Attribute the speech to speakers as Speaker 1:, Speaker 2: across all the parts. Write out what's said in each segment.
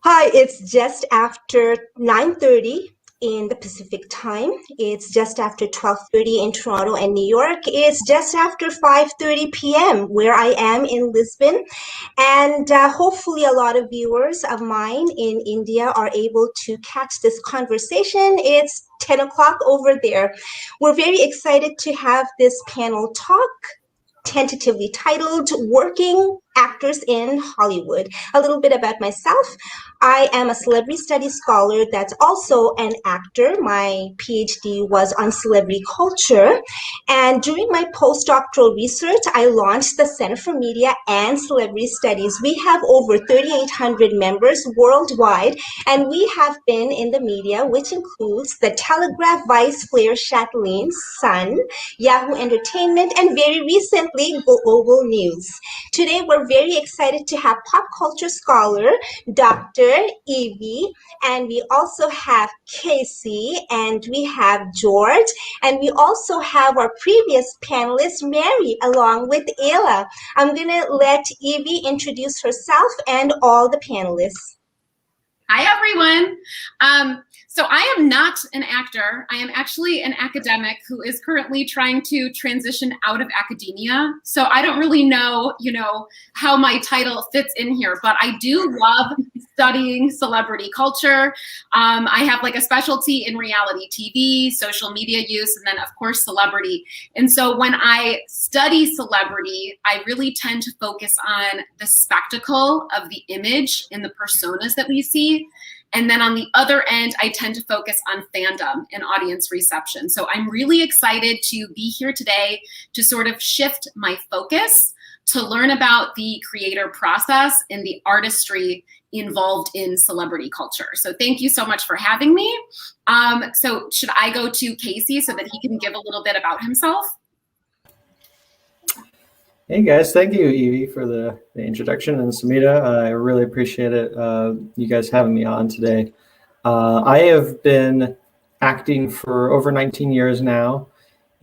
Speaker 1: Hi, it's just after 9:30 in the Pacific time. It's just after 12:30 in Toronto and New York. It's just after 5:30 p.m. where I am in Lisbon. And hopefully a lot of viewers of mine in India are able to catch this conversation. It's 10 o'clock over there. We're very excited to have this panel talk, tentatively titled Working Actors in Hollywood. A little bit about myself. I am a celebrity studies scholar that's also an actor. My PhD was on celebrity culture. And during my postdoctoral research, I launched the Center for Media and Celebrity Studies. We have over 3,800 members worldwide, and we have been in the media, which includes the Telegraph Vice Claire Chatelin's Sun, Yahoo Entertainment, and very recently, Global News. Today, we're very excited to have pop culture scholar, Dr. Evie, and we also have Casey, and we have George, and we also have our previous panelist, Mary, along with Ayla. I'm going to let Evie introduce herself and all the panelists.
Speaker 2: Hi, everyone. So I am not an actor. I am actually an academic who is currently trying to transition out of academia. So I don't really know, how my title fits in here, but I do love studying celebrity culture. I have like a specialty in reality TV, social media use, and then of course celebrity. And so when I study celebrity, I really tend to focus on the spectacle of the image and the personas that we see. And then on the other end, I tend to focus on fandom and audience reception. So I'm really excited to be here today to sort of shift my focus to learn about the creator process and the artistry involved in celebrity culture. So thank you so much for having me. So should I go to Casey so that he can give a little bit about himself?
Speaker 3: Hey guys, thank you, Evie, for the introduction, and Samita. I really appreciate it, you guys having me on today. I have been acting for over 19 years now,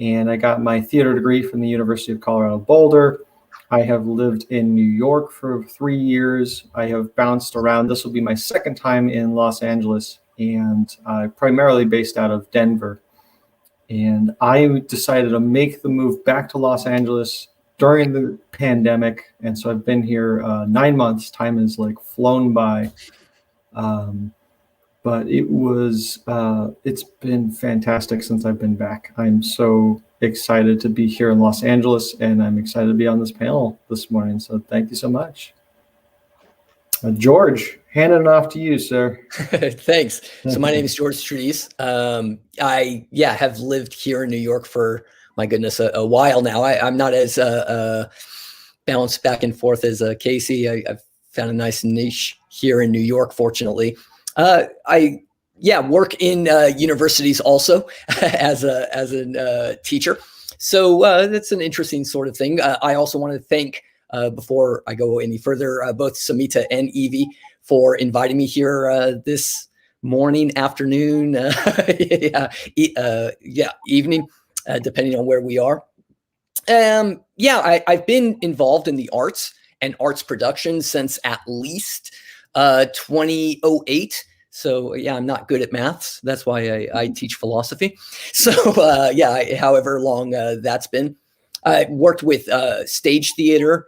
Speaker 3: and I got my theater degree from the University of Colorado Boulder. I have lived in New York for 3 years. I have bounced around. This will be my second time in Los Angeles, and primarily based out of Denver. And I decided to make the move back to Los Angeles during the pandemic, and so I've been here 9 months. Time has like flown by, but it's been fantastic since I've been back. I'm so excited to be here in Los Angeles, and I'm excited to be on this panel this morning. So thank you so much. George, handing it off to you, sir.
Speaker 4: Thanks. So my name is George Tsouris. I have lived here in New York for, my goodness, a while now. I'm not as balanced back and forth as Casey. I've found a nice niche here in New York, fortunately. I work in universities also as a teacher. So that's an interesting sort of thing. I also want to thank, before I go any further, both Samita and Evie for inviting me here this morning, afternoon, evening. Depending on where we are. I've been involved in the arts and arts production since at least 2008. So I'm not good at maths. That's why I teach philosophy. So however long that's been. I worked with stage theater,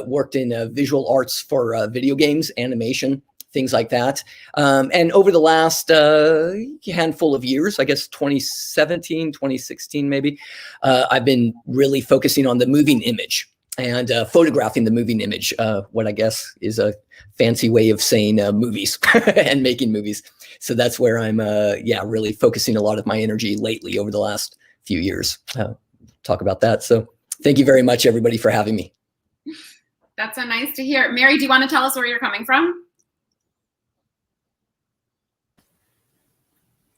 Speaker 4: worked in visual arts for video games, animation, things like that. And over the last handful of years, I guess 2017, 2016 maybe, I've been really focusing on the moving image and photographing the moving image, what I guess is a fancy way of saying movies and making movies. So that's where I'm really focusing a lot of my energy lately over the last few years. Talk about that. So thank you very much, everybody, for having me.
Speaker 2: That's so nice to hear. Mary, do you want to tell us where you're coming from?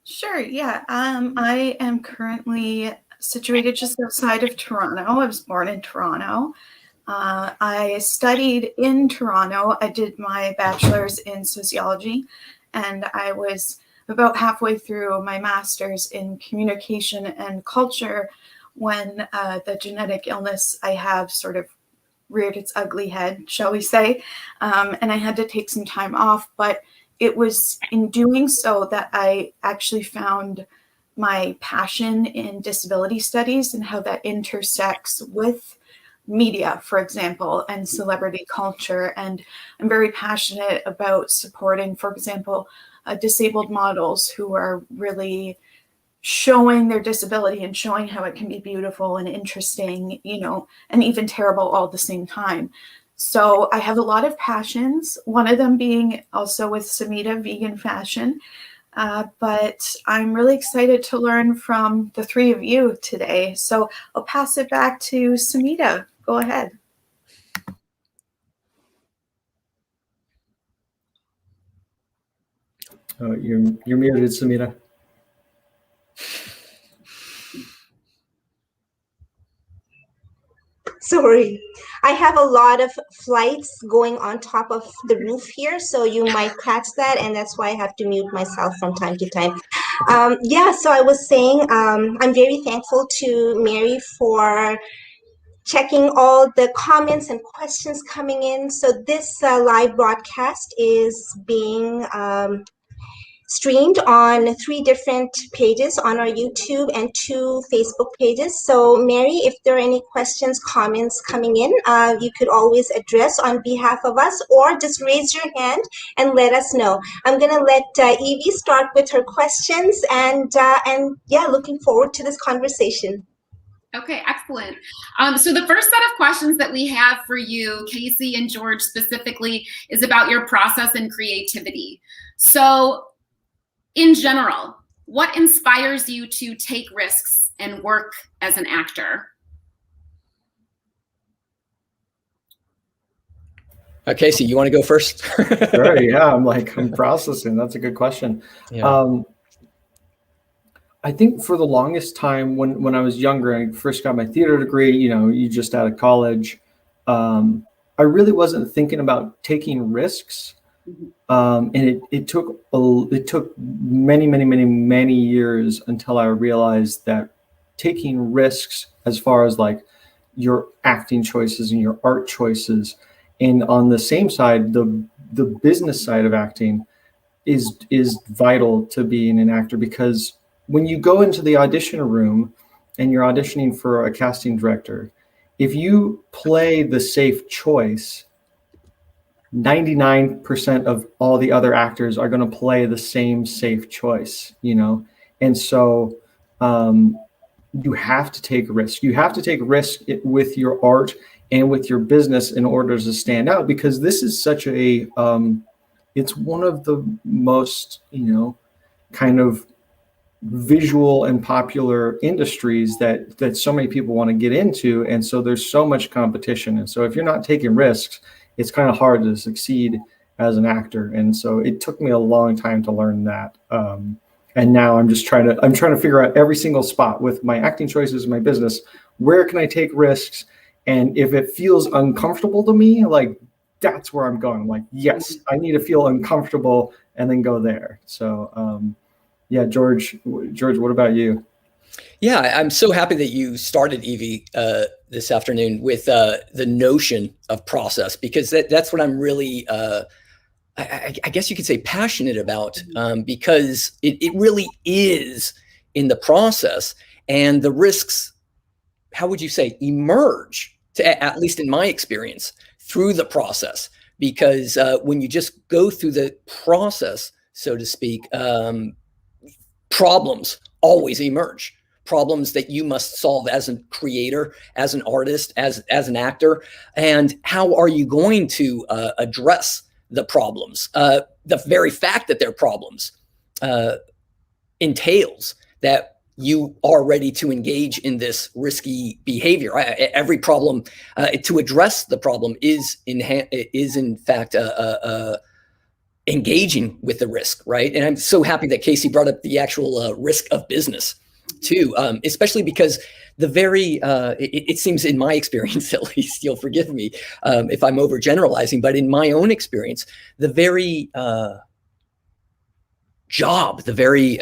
Speaker 5: Sure, yeah. I am currently situated just outside of Toronto. I was born in Toronto. I studied in Toronto. I did my bachelor's in sociology, and I was about halfway through my master's in communication and culture when the genetic illness I have sort of reared its ugly head, shall we say. And I had to take some time off, but it was in doing so that I actually found my passion in disability studies and how that intersects with media, for example, and celebrity culture. And I'm very passionate about supporting, for example, disabled models who are really showing their disability and showing how it can be beautiful and interesting, you know, and even terrible all at the same time. So I have a lot of passions, one of them being also with Samita, vegan fashion. But I'm really excited to learn from the three of you today. So I'll pass it back to Samita. Go ahead.
Speaker 3: Oh, you're muted, Samita.
Speaker 1: Sorry, I have a lot of flights going on top of the roof here, so you might catch that, and that's why I have to mute myself from time to time. Yeah, so I was saying I'm very thankful to Mary for checking all the comments and questions coming in. So this live broadcast is being streamed on 3 different pages on our YouTube and 2 Facebook pages. So Mary, if there are any questions, comments coming in, you could always address on behalf of us, or just raise your hand and let us know. I'm gonna let Evie start with her questions, and yeah, looking forward to this conversation.
Speaker 2: Okay, excellent. So the first set of questions that we have for you, Casey and George specifically, is about your process and creativity. So in general, what inspires you to take risks and work as an actor?
Speaker 4: Casey, you want to go first?
Speaker 3: Sure, yeah, I'm processing. That's a good question.
Speaker 4: Yeah.
Speaker 3: I think for the longest time when I was younger, I first got my theater degree, you know, you just out of college, I really wasn't thinking about taking risks. And it took many years until I realized that taking risks as far as like your acting choices and your art choices, and on the same side, the business side of acting is vital to being an actor, because when you go into the audition room and you're auditioning for a casting director, if you play the safe choice, 99% of all the other actors are going to play the same safe choice, you know? And so you have to take risk. You have to take risk with your art and with your business in order to stand out, because this is such a, it's one of the most, you know, kind of visual and popular industries that so many people want to get into. And so there's so much competition. And so if you're not taking risks, it's kind of hard to succeed as an actor. And so it took me a long time to learn that. And now I'm just trying to figure out every single spot with my acting choices, my business, where can I take risks? And if it feels uncomfortable to me, like, that's where I'm going. I'm like, yes, I need to feel uncomfortable and then go there. So, yeah, George, what about you?
Speaker 4: Yeah, I'm so happy that you started, Evie, this afternoon with the notion of process, because that's what I'm really, I guess you could say, passionate about, because it really is in the process, and the risks, how would you say, emerge, at least in my experience, through the process. Because when you just go through the process, so to speak, problems always emerge. Problems that you must solve as a creator, as an artist, as an actor. And how are you going to address the problems? The very fact that they're problems entails that you are ready to engage in this risky behavior. Every problem, to address the problem, is in fact engaging with the risk, right? And I'm so happy that Casey brought up the actual risk of business too, especially because the very, it seems in my experience, at least, you'll forgive me if I'm overgeneralizing, but in my own experience, the very job, the very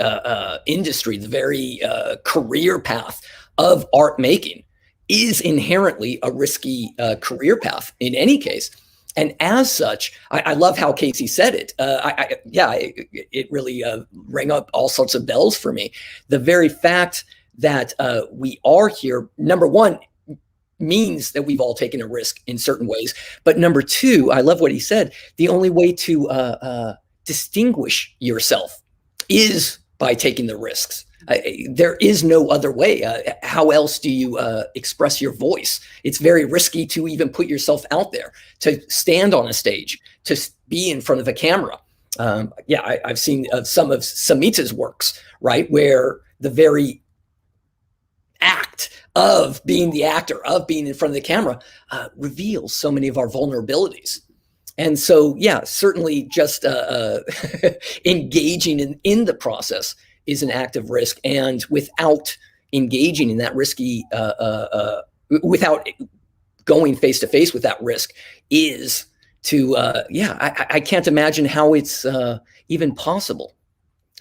Speaker 4: industry, the very career path of art making is inherently a risky career path in any case. And as such, I love how Casey said it. It really rang up all sorts of bells for me. The very fact that we are here, number one, means that we've all taken a risk in certain ways. But number two, I love what he said. The only way to distinguish yourself is by taking the risks. There is no other way. How else do you express your voice? It's very risky to even put yourself out there, to stand on a stage, to be in front of a camera. I've seen some of Samita's works, right, where the very act of being the actor, of being in front of the camera, reveals so many of our vulnerabilities. And so, yeah, certainly just engaging in the process is an act of risk, and without engaging in that risky, without going face to face with that risk, is to, I can't imagine how it's even possible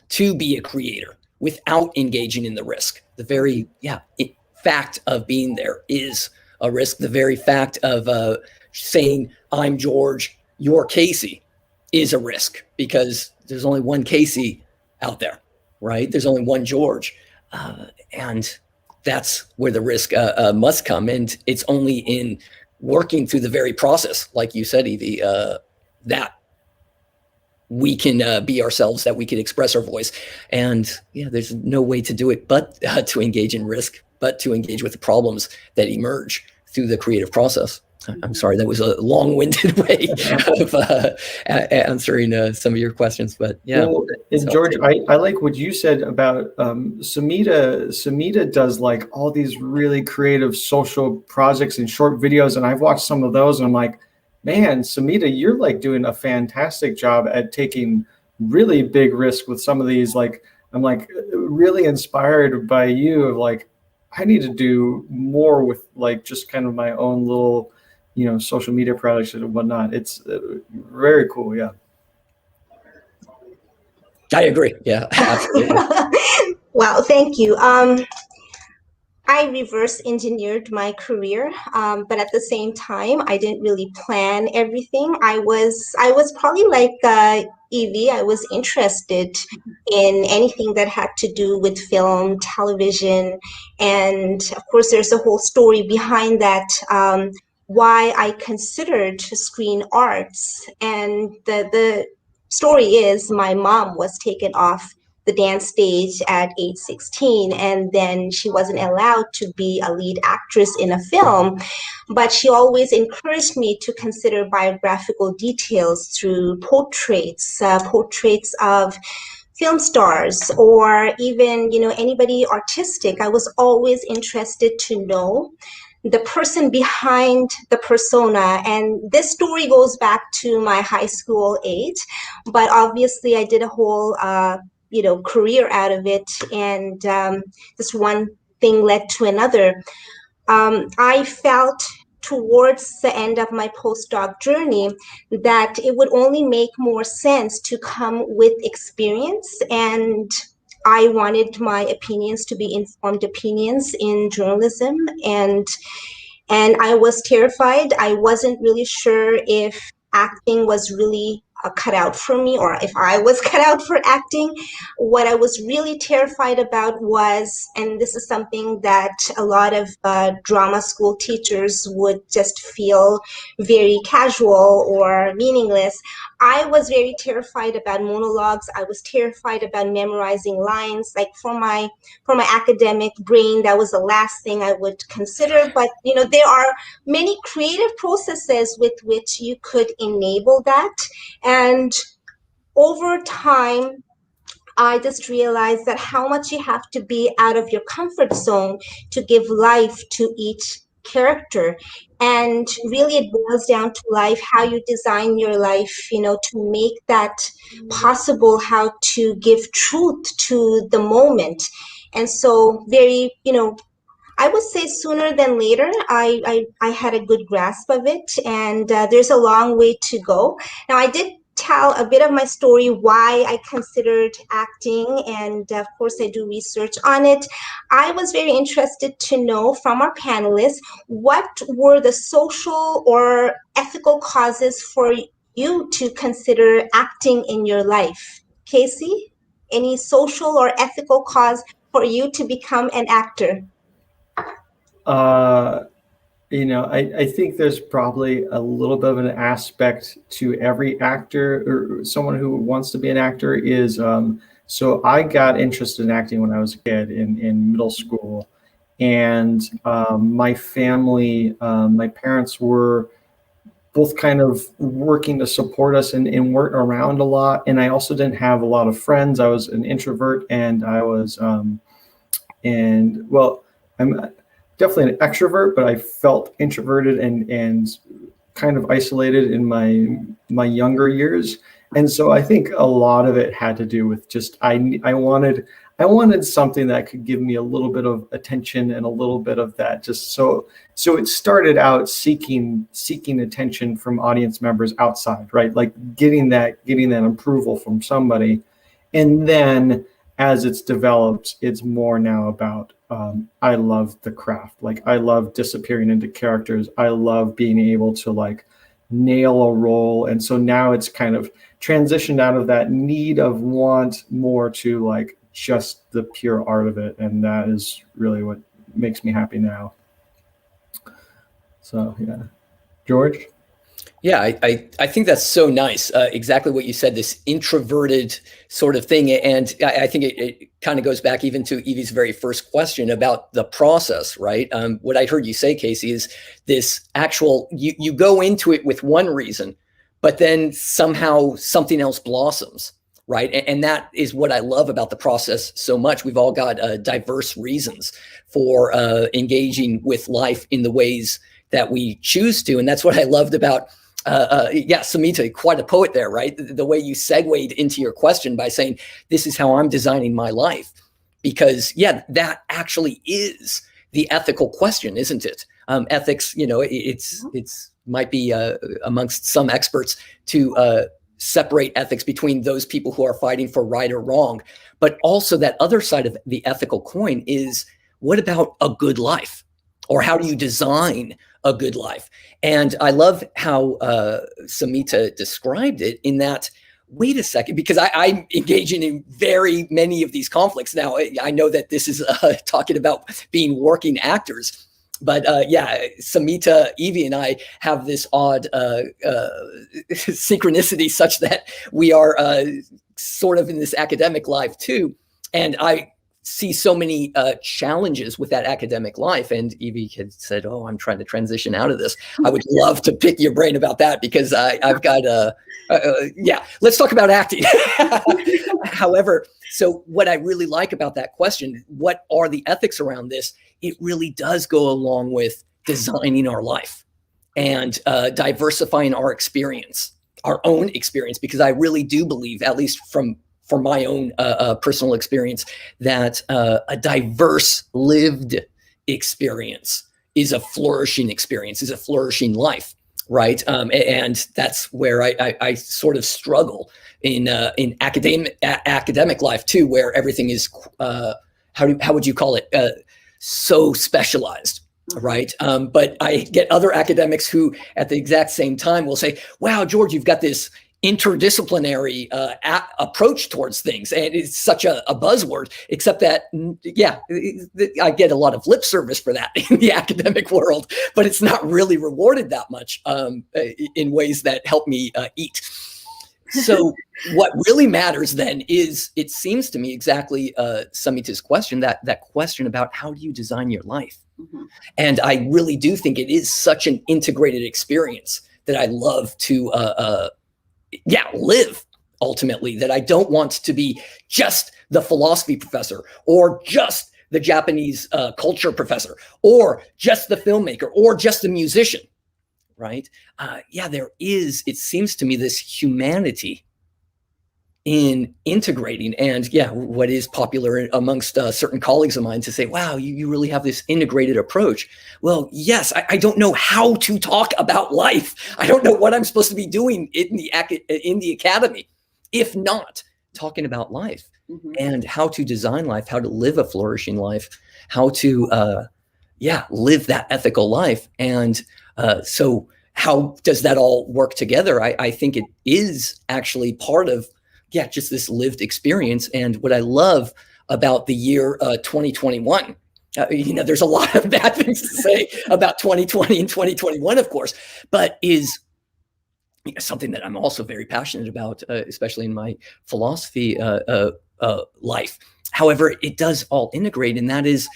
Speaker 4: to be a creator without engaging in the risk. The very fact of being there is a risk. The very fact of saying, I'm George, you're Casey, is a risk, because there's only one Casey out there. Right? There's only one George. And that's where the risk must come. And it's only in working through the very process, like you said, Evie, that we can be ourselves, that we can express our voice. And there's no way to do it but to engage in risk, but to engage with the problems that emerge through the creative process. I'm sorry, that was a long-winded way of answering some of your questions, but yeah.
Speaker 3: Well, and George, I like what you said about Samita. Samita does like all these really creative social projects and short videos, and I've watched some of those, and I'm like, man, Samita, you're like doing a fantastic job at taking really big risks with some of these. Like, I'm like really inspired by you. Of like, I need to do more with like just kind of my own little, social media products and whatnot. It's very cool. Yeah.
Speaker 4: I agree. Yeah, absolutely.
Speaker 1: Wow, thank you. I reverse engineered my career, but at the same time, I didn't really plan everything. I was probably like Evie. I was interested in anything that had to do with film, television, and of course, there's a whole story behind that. Why I considered screen arts, and the story is my mom was taken off the dance stage at age 16, and then she wasn't allowed to be a lead actress in a film, but she always encouraged me to consider biographical details through portraits of film stars, or even anybody artistic. I was always interested to know the person behind the persona. And this story goes back to my high school age, but obviously I did a whole career out of it, and just one thing led to another. I felt towards the end of my postdoc journey that it would only make more sense to come with experience, and I wanted my opinions to be informed opinions in journalism, and I was terrified. I wasn't really sure if acting was really cut out for me, or if I was cut out for acting. What I was really terrified about was, and this is something that a lot of drama school teachers would just feel very casual or meaningless, I was very terrified about monologues. I was terrified about memorizing lines. Like for my academic brain, that was the last thing I would consider. But there are many creative processes with which you could enable that. And over time, I just realized that how much you have to be out of your comfort zone to give life to each character. And really it boils down to life, how you design your life, to make that possible, how to give truth to the moment. And so very, I would say sooner than later, I had a good grasp of it, and there's a long way to go. Now, I did tell a bit of my story, why I considered acting, and of course I do research on it. I was very interested to know from our panelists, what were the social or ethical causes for you to consider acting in your life? Casey, any social or ethical cause for you to become an actor?
Speaker 3: I think there's probably a little bit of an aspect to every actor or someone who wants to be an actor is, so I got interested in acting when I was a kid in middle school. And my family, my parents were both kind of working to support us and weren't around a lot. And I also didn't have a lot of friends. I was an introvert, and I was, I'm definitely an extrovert, but I felt introverted and kind of isolated in my younger years. And so I think a lot of it had to do with just I wanted something that could give me a little bit of attention and a little bit of that. Just so it started out seeking attention from audience members outside, right? Like getting that approval from somebody, and then as it's developed, it's more now about I love the craft. Like I love disappearing into characters. I love being able to like nail a role. And so now it's kind of transitioned out of that need of want more to like just the pure art of it. And that is really what makes me happy now. So yeah. George?
Speaker 4: Yeah, I think that's so nice. Exactly what you said, this introverted sort of thing. And I think it kind of goes back even to Evie's very first question about the process, right? What I heard you say, Casey, is this actual, you go into it with one reason, but then somehow something else blossoms, right? And that is what I love about the process so much. We've all got diverse reasons for engaging with life in the ways that we choose to. And that's what I loved about Samita, quite a poet there, right? The way you segued into your question by saying, this is how I'm designing my life. Because that actually is the ethical question, isn't it? Ethics, it's might be amongst some experts to separate ethics between those people who are fighting for right or wrong. But also that other side of the ethical coin is, what about a good life? Or how do you design a good life? And I love how Samita described it in that, wait a second, because I'm engaging in very many of these conflicts. Now, I know that this is talking about being working actors, but Samita, Evie, and I have this odd synchronicity such that we are sort of in this academic life too. And I see so many challenges with that academic life. And Evie had said, oh, I'm trying to transition out of this. I would love to pick your brain about that, because I've got let's talk about acting. However, so what I really like about that question, what are the ethics around this? It really does go along with designing our life and diversifying our experience, our own experience, because I really do believe, at least from my own personal experience, that a diverse lived experience is a flourishing experience, is a flourishing life, right? And that's where I sort of struggle in academic life too, where everything is, how would you call it? So specialized, right? But I get other academics who at the exact same time will say, wow, George, you've got this interdisciplinary approach towards things, and it's such a buzzword, except that I get a lot of lip service for that in the academic world, but it's not really rewarded that much in ways that help me eat. So what really matters then is, it seems to me, exactly Samita's question, that question about how do you design your life? Mm-hmm. And I really do think it is such an integrated experience that I love to live ultimately, that I don't want to be just the philosophy professor, or just the Japanese culture professor, or just the filmmaker, or just the musician, right? There is, it seems to me, this humanity in integrating. And yeah, what is popular amongst certain colleagues of mine to say, wow, you really have this integrated approach. Well, yes, I don't know how to talk about life. I don't know what I'm supposed to be doing in the academy, if not talking about life and how to design life, how to live a flourishing life, how to, live that ethical life. And so how does that all work together? I think it is actually part of, just this lived experience. And what I love about the year 2021, there's a lot of bad things to say about 2020 and 2021, of course, but is something that I'm also very passionate about, especially in my philosophy life. However, it does all integrate, and that is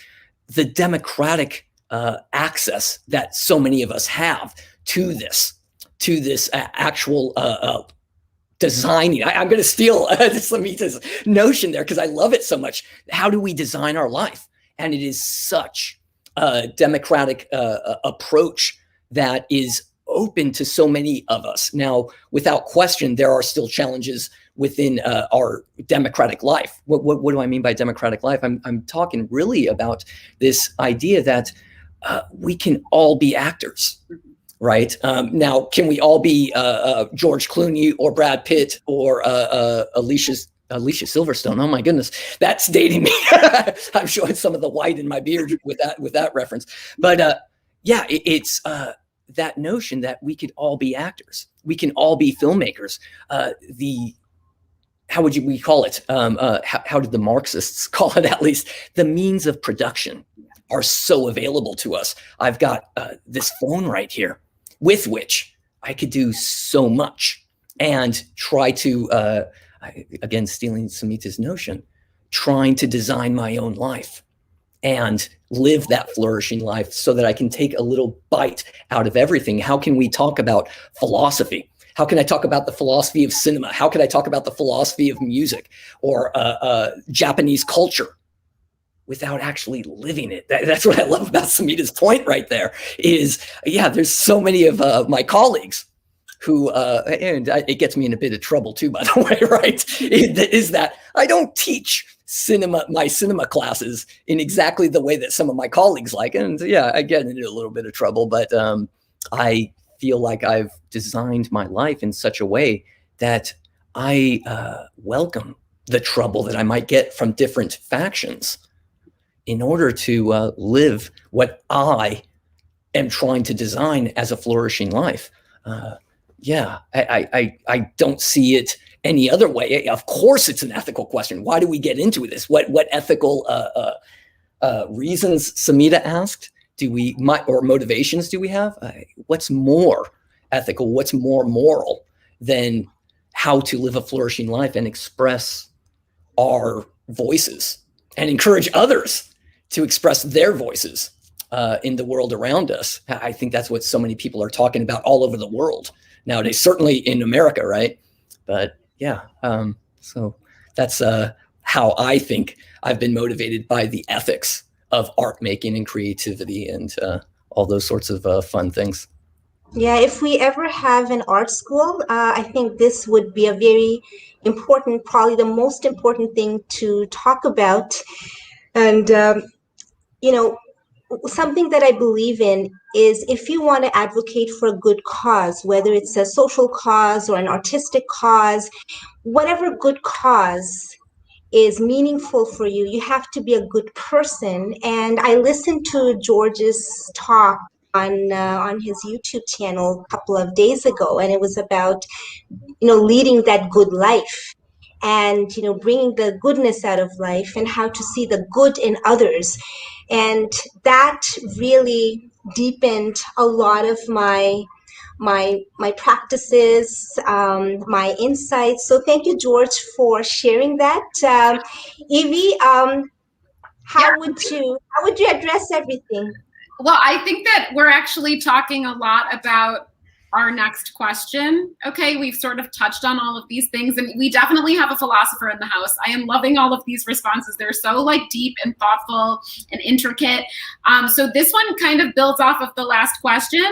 Speaker 4: the democratic access that so many of us have to this actual designing. I'm going to steal Samita's notion there because I love it so much. How do we design our life? And it is such a democratic approach that is open to so many of us. Now, without question, there are still challenges within our democratic life. What do I mean by democratic life? I'm talking really about this idea that we can all be actors. Right. Now, can we all be George Clooney or Brad Pitt or Alicia Silverstone? Oh my goodness, that's dating me. I'm showing some of the white in my beard with that reference. But it's that notion that we could all be actors. We can all be filmmakers. How would we call it? How did the Marxists call it? At least the means of production are so available to us. I've got this phone right here, with which I could do so much and try to, again, stealing Samita's notion, trying to design my own life and live that flourishing life so that I can take a little bite out of everything. How can we talk about philosophy? How can I talk about the philosophy of cinema? How can I talk about the philosophy of music or Japanese culture without actually living it? That's what I love about Samita's point right there is, there's so many of my colleagues who, and it gets me in a bit of trouble too, by the way, right? Is that I don't teach my cinema classes in exactly the way that some of my colleagues like. And I get into a little bit of trouble, but I feel like I've designed my life in such a way that I welcome the trouble that I might get from different factions in order to live what I am trying to design as a flourishing life. I don't see it any other way. Of course, it's an ethical question. Why do we get into this? What ethical reasons, Samita asked, or motivations do we have? What's more ethical? What's more moral than how to live a flourishing life and express our voices and encourage others to express their voices in the world around us? I think that's what so many people are talking about all over the world nowadays, certainly in America, right? But so that's how I think I've been motivated by the ethics of art making and creativity and all those sorts of fun things.
Speaker 1: Yeah, if we ever have an art school, I think this would be a very important, probably the most important thing to talk about. And, something that I believe in is if you want to advocate for a good cause, whether it's a social cause or an artistic cause, whatever good cause is meaningful for you, you have to be a good person. And I listened to George's talk on his YouTube channel a couple of days ago, and it was about, leading that good life and, bringing the goodness out of life and how to see the good in others. And that really deepened a lot of my practices, my insights. So thank you, George, for sharing that. Evie, how would you address everything?
Speaker 2: Well, I think that we're actually talking a lot about our next question. Okay, we've sort of touched on all of these things, and we definitely have a philosopher in the house. I am loving all of these responses. They're so deep and thoughtful and intricate. So this one kind of builds off of the last question.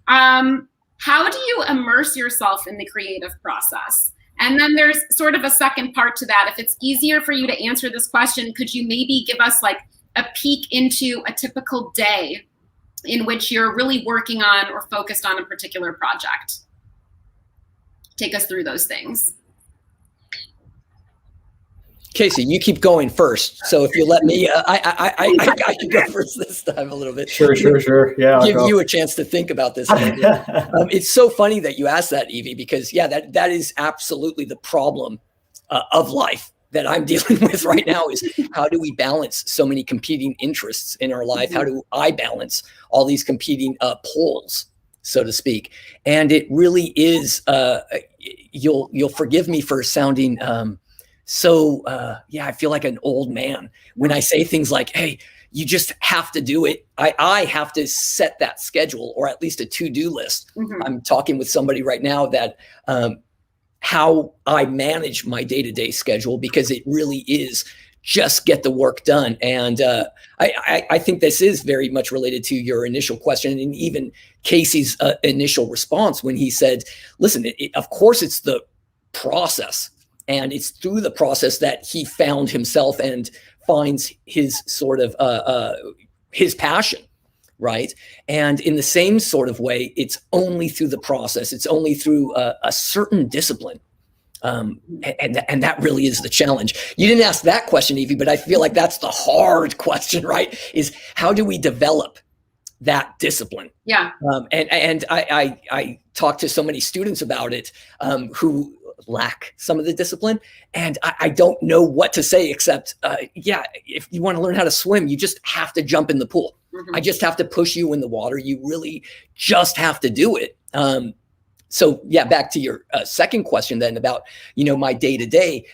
Speaker 2: How do you immerse yourself in the creative process? And then there's sort of a second part to that. If it's easier for you to answer this question, could you maybe give us like a peek into a typical day in which you're really working on or focused on a particular project? Take us through those things.
Speaker 4: Casey, you keep going first. So if you let me, I can go first this time a little bit.
Speaker 3: Sure. Yeah,
Speaker 4: give you a chance to think about this. It's so funny that you asked that, Evie, because yeah, that is absolutely the problem of life that I'm dealing with right now. Is how do we balance so many competing interests in our life? How do I balance all these competing poles, so to speak? And it really is. You'll forgive me for sounding. I feel like an old man when I say things like, hey, you just have to do it. I have to set that schedule, or at least a to-do list. I'm talking with somebody right now that how I manage my day-to-day schedule, because it really is just get the work done. And I think this is very much related to your initial question, and even Casey's initial response when he said, listen, of course it's the process. And it's through the process that he found himself and finds his sort of his passion, right? And in the same sort of way, it's only through the process. It's only through a certain discipline. And that really is the challenge. You didn't ask that question, Evie, but I feel like that's the hard question, right? Is how do we develop that discipline?
Speaker 2: Yeah.
Speaker 4: And I talk to so many students about it who lack some of the discipline, and I don't know what to say except if you want to learn how to swim, you just have to jump in the pool. I just have to push you in the water. You really just have to do it. So yeah, back to your second question then about my day-to-day.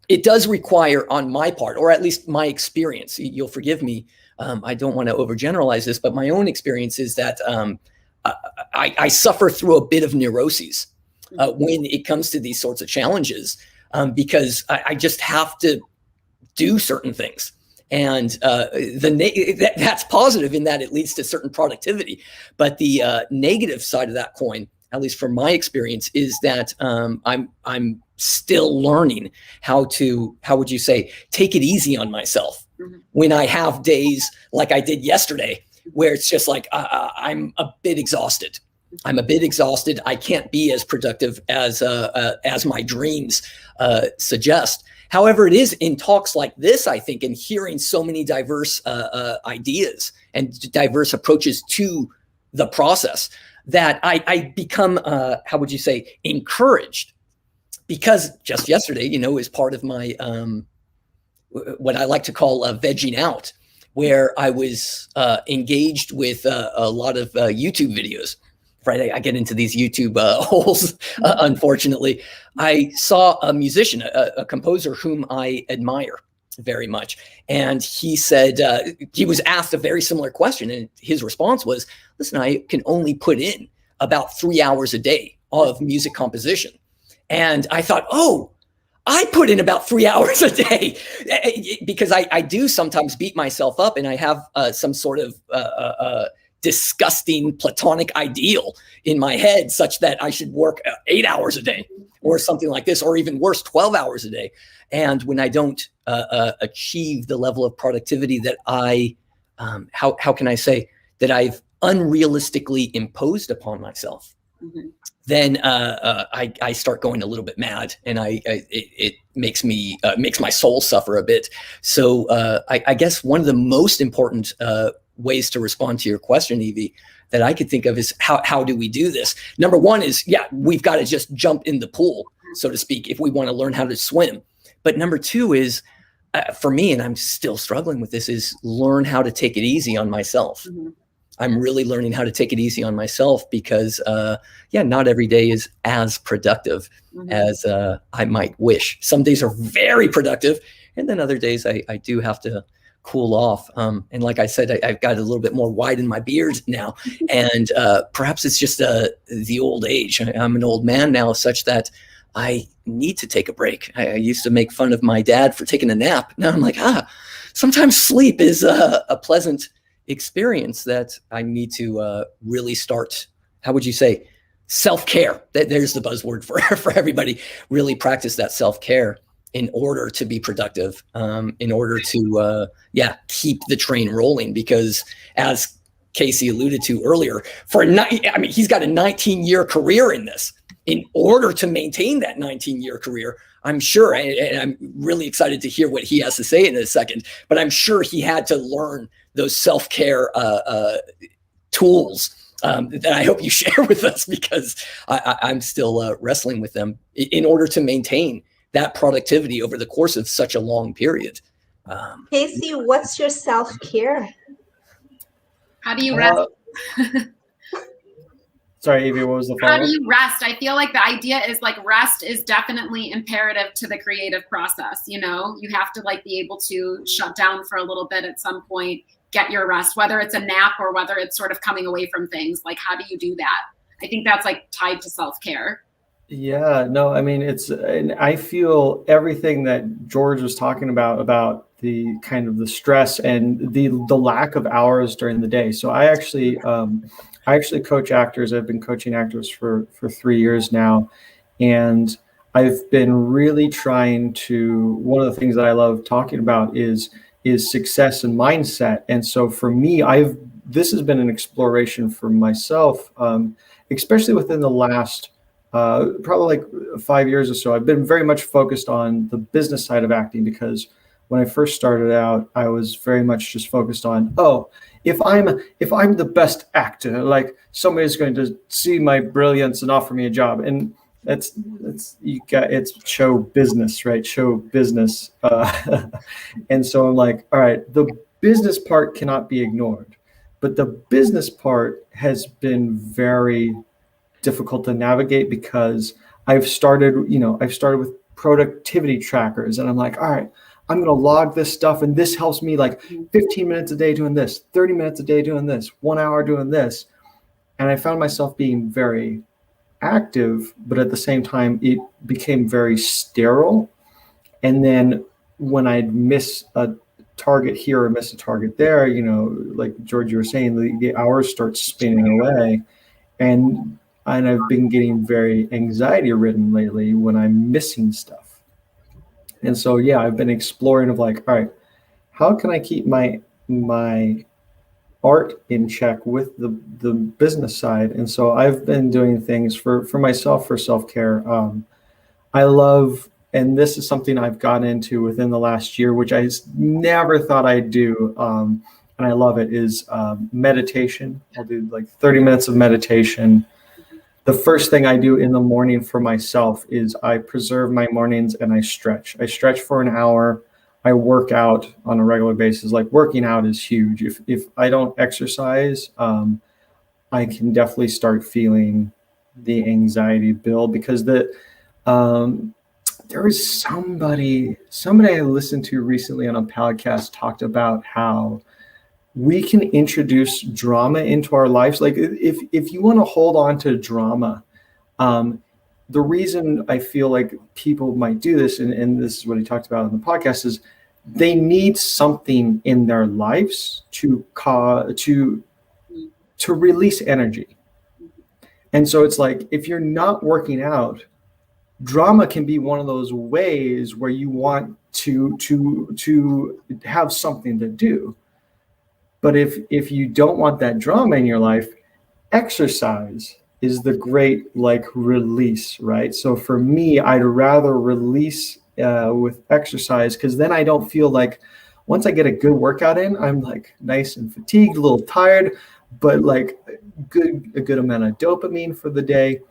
Speaker 4: It does require on my part, or at least my experience, you'll forgive me, I don't want to overgeneralize this, but my own experience is that I suffer through a bit of neuroses when it comes to these sorts of challenges, because I just have to do certain things. And that's positive in that it leads to certain productivity. But the negative side of that coin, at least from my experience, is that I'm still learning how to, how would you say, take it easy on myself when I have days like I did yesterday, where it's just like I'm a bit exhausted. I can't be as productive as my dreams suggest. However, it is in talks like this, I think, and hearing so many diverse ideas and diverse approaches to the process, that I become, how would you say, encouraged. Because just yesterday, is part of my what I like to call vegging out, where I was engaged with a lot of YouTube videos. Right, I get into these YouTube holes, unfortunately. I saw a musician, a composer whom I admire very much. And he said, he was asked a very similar question. And his response was, listen, I can only put in about 3 hours a day of music composition. And I thought, oh, I put in about 3 hours a day, because I do sometimes beat myself up, and I have some sort of disgusting platonic ideal in my head, such that I should work 8 hours a day or something like this, or even worse, 12 hours a day. And when I don't achieve the level of productivity that how can I say, that I've unrealistically imposed upon myself, then I start going a little bit mad, and it makes me makes my soul suffer a bit. So I guess one of the most important ways to respond to your question, Evie, that I could think of is how do we do this? Number one is, we've got to just jump in the pool, so to speak, if we want to learn how to swim. But number two is, for me, and I'm still struggling with this, is learn how to take it easy on myself. I'm really learning how to take it easy on myself, because not every day is as productive as I might wish. Some days are very productive, and then other days I do have to cool off. And like I said, I've got a little bit more white in my beard now, and perhaps it's just the old age. I'm an old man now, such that I need to take a break. I used to make fun of my dad for taking a nap. Now I'm like, sometimes sleep is a pleasant experience that I need to really start, how would you say, self-care. There's the buzzword for everybody. Really practice that self-care in order to be productive, in order to, keep the train rolling. Because as Casey alluded to earlier, he's got a 19-year career in this. In order to maintain that 19-year career, I'm sure, and I'm really excited to hear what he has to say in a second, but I'm sure he had to learn those self-care tools that I hope you share with us, because I'm still wrestling with them in order to maintain that productivity over the course of such a long period.
Speaker 1: Casey, what's your self-care?
Speaker 2: How do you rest?
Speaker 3: Sorry, Evie, what was the follow-up?
Speaker 2: How do you rest? I feel like the idea is like rest is definitely imperative to the creative process. You know, you have to like be able to shut down for a little bit at some point, get your rest, whether it's a nap or whether it's sort of coming away from things. Like, how do you do that? I think that's like tied to self-care.
Speaker 3: Yeah, no, I mean, and I feel everything that George was talking about the kind of the stress and the lack of hours during the day. So I actually coach actors. I've been coaching actors for 3 years now. And I've been really trying to, one of the things that I love talking about is success and mindset. And so for me, this has been an exploration for myself, especially within the last probably like 5 years or so. I've been very much focused on the business side of acting, because when I first started out, I was very much just focused on, if I'm the best actor, like somebody's going to see my brilliance and offer me a job. And it's show business, right? Show business. And so I'm like, all right, the business part cannot be ignored, but the business part has been very difficult to navigate, because I've started with productivity trackers, and I'm like, all right, I'm going to log this stuff, and this helps me like 15 minutes a day doing this, 30 minutes a day doing this, 1 hour doing this. And I found myself being very active, but at the same time, it became very sterile. And then when I'd miss a target here or miss a target there, like George, you were saying, the hours start spinning away. And I've been getting very anxiety ridden lately when I'm missing stuff. And so, yeah, I've been exploring of like, all right, how can I keep my art in check with the business side? And so I've been doing things for myself, for self-care. I love, and this is something I've gotten into within the last year, which I never thought I'd do. And I love it, is meditation. I'll do like 30 minutes of meditation. The first thing I do in the morning for myself is I preserve my mornings and I stretch. I stretch for an hour. I work out on a regular basis. Like, working out is huge. If I don't exercise, I can definitely start feeling the anxiety build, because there was somebody I listened to recently on a podcast talked about how we can introduce drama into our lives. Like, if you want to hold on to drama, the reason I feel like people might do this, and this is what he talked about on the podcast, is they need something in their lives to release energy. And so it's like, if you're not working out, drama can be one of those ways where you want to have something to do. But if you don't want that drama in your life, exercise is the great like release, right? So for me, I'd rather release with exercise, because then I don't feel like, once I get a good workout in, I'm like nice and fatigued, a little tired, but like a good amount of dopamine for the day.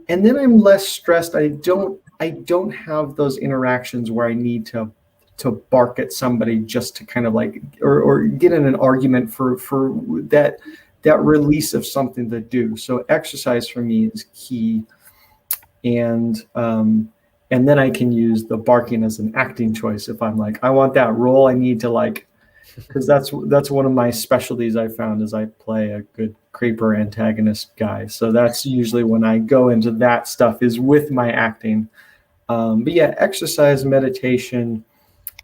Speaker 3: And then I'm less stressed. I don't have those interactions where I need to bark at somebody just to kind of like, or get in an argument for that release of something to do. So exercise for me is key. And then I can use the barking as an acting choice. If I'm like, I want that role, I need to like, because that's one of my specialties I found, is I play a good creeper antagonist guy. So that's usually when I go into that stuff, is with my acting. But yeah, exercise, meditation.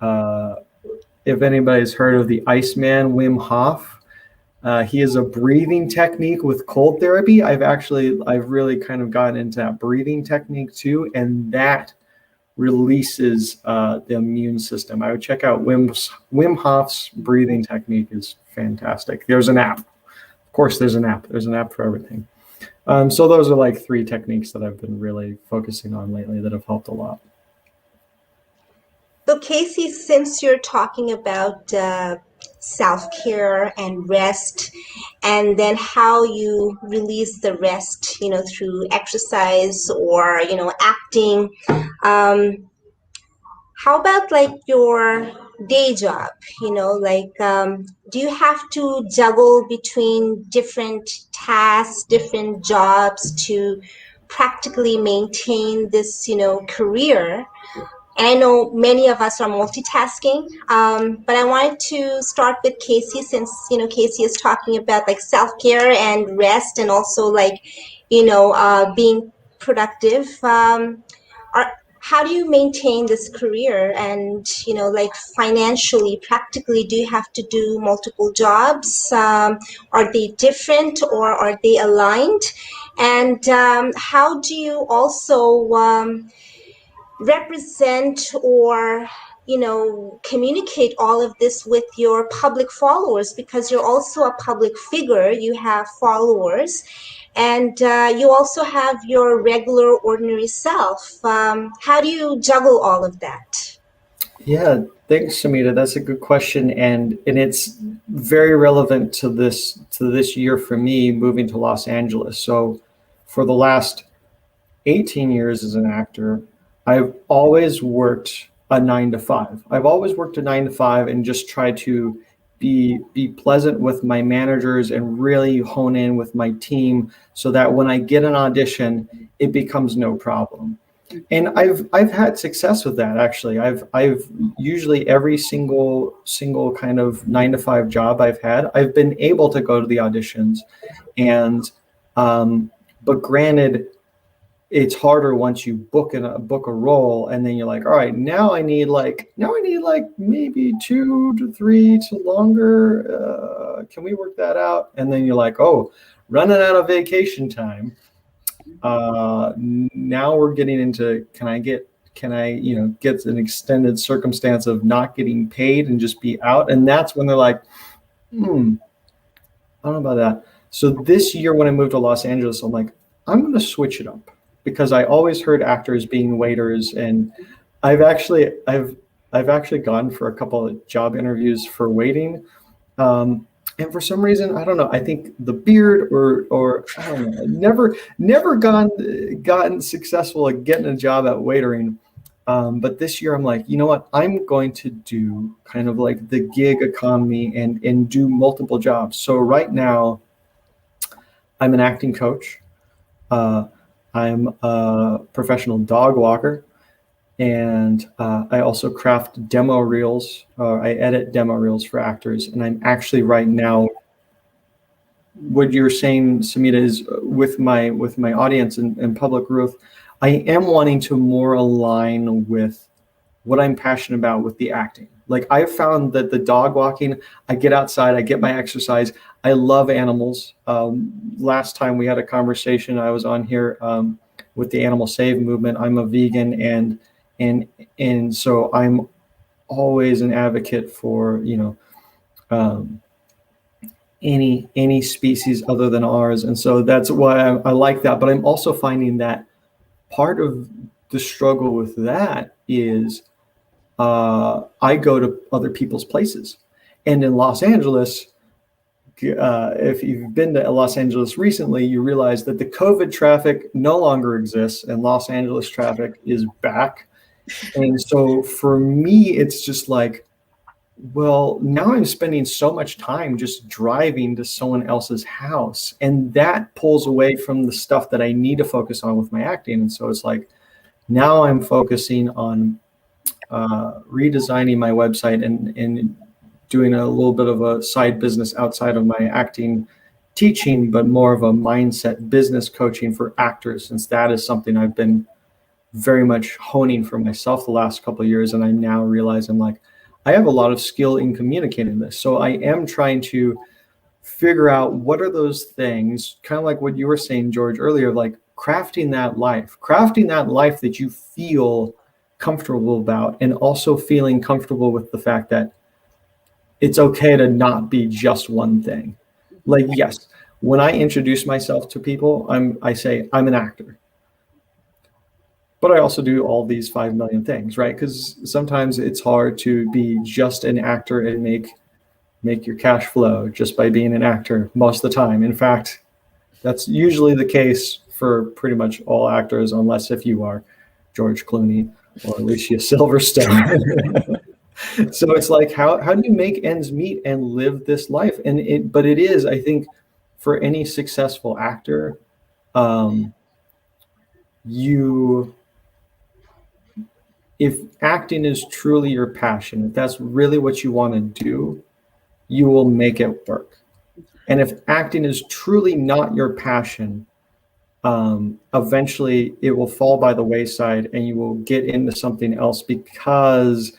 Speaker 3: If anybody's heard of the Iceman, Wim Hof, He is a breathing technique with cold therapy. I've really kind of gotten into that breathing technique too, and that releases the immune system. I would check out Wim Hof's breathing technique is fantastic. There's an app. Of course, there's an app. There's an app for everything. So those are like 3 techniques that I've been really focusing on lately that have helped a lot.
Speaker 1: So Casey, since you're talking about self-care and rest, and then how you release the rest, through exercise or, acting, how about like your day job? Do you have to juggle between different tasks, different jobs to practically maintain this, career? And I know many of us are multitasking, but I wanted to start with Casey, since, Casey is talking about like self-care and rest, and also like, being productive. How do you maintain this career? And, like financially, practically, do you have to do multiple jobs? Are they different, or are they aligned? And how do you also represent or communicate all of this with your public followers, because you're also a public figure, you have followers, and you also have your regular ordinary self. How do you juggle all of that?
Speaker 3: Yeah, thanks, Samita. That's a good question, and it's very relevant to this year for me, moving to Los Angeles. So for the last 18 years as an actor, I've always worked a 9 to 5. I've always worked a 9 to 5 and just tried to be pleasant with my managers and really hone in with my team so that when I get an audition, it becomes no problem. And I've had success with that, actually. I've usually every single kind of 9 to 5 job I've had, I've been able to go to the auditions, and but granted, it's harder once you book a role, and then you're like, all right, now I need like maybe 2 to 3 to longer. Can we work that out? And then you're like, oh, running out of vacation time. Now we're getting into, can I get an extended circumstance of not getting paid and just be out? And that's when they're like, I don't know about that. So this year when I moved to Los Angeles, I'm like, I'm going to switch it up, because I always heard actors being waiters, and I've actually gone for a couple of job interviews for waiting. And for some reason, I don't know, I think the beard or I don't know, never gotten successful at getting a job at waitering. But this year I'm like, you know what? I'm going to do kind of like the gig economy and do multiple jobs. So right now I'm an acting coach. I'm a professional dog walker, and I also craft demo reels. I edit demo reels for actors, and I'm actually right now, what you're saying, Samita, is with my audience and public growth, I am wanting to more align with what I'm passionate about with the acting. Like, I've found that the dog walking, I get outside, I get my exercise. I love animals. Last time we had a conversation, I was on here with the Animal Save movement. I'm a vegan, and so I'm always an advocate for any species other than ours, and so that's why I like that. But I'm also finding that part of the struggle with that is I go to other people's places, and in Los Angeles, if you've been to Los Angeles recently, you realize that the COVID traffic no longer exists, and Los Angeles traffic is back. And so for me, it's just like, well, now I'm spending so much time just driving to someone else's house, and that pulls away from the stuff that I need to focus on with my acting. And so it's like, now I'm focusing on redesigning my website and doing a little bit of a side business outside of my acting teaching, but more of a mindset business coaching for actors, since that is something I've been very much honing for myself the last couple of years. And I now realize I'm like, I have a lot of skill in communicating this. So I am trying to figure out what are those things, kind of like what you were saying, George, earlier, like crafting that life that you feel comfortable about, and also feeling comfortable with the fact that it's okay to not be just one thing. Like, yes, when I introduce myself to people, I say I'm an actor. But I also do all these 5 million things, right? Because sometimes it's hard to be just an actor and make your cash flow just by being an actor most of the time. In fact, that's usually the case for pretty much all actors, unless if you are George Clooney or Alicia Silverstone. So it's like, how do you make ends meet and live this life? But it is, I think, for any successful actor, if acting is truly your passion, if that's really what you want to do, you will make it work. And if acting is truly not your passion, eventually it will fall by the wayside and you will get into something else, because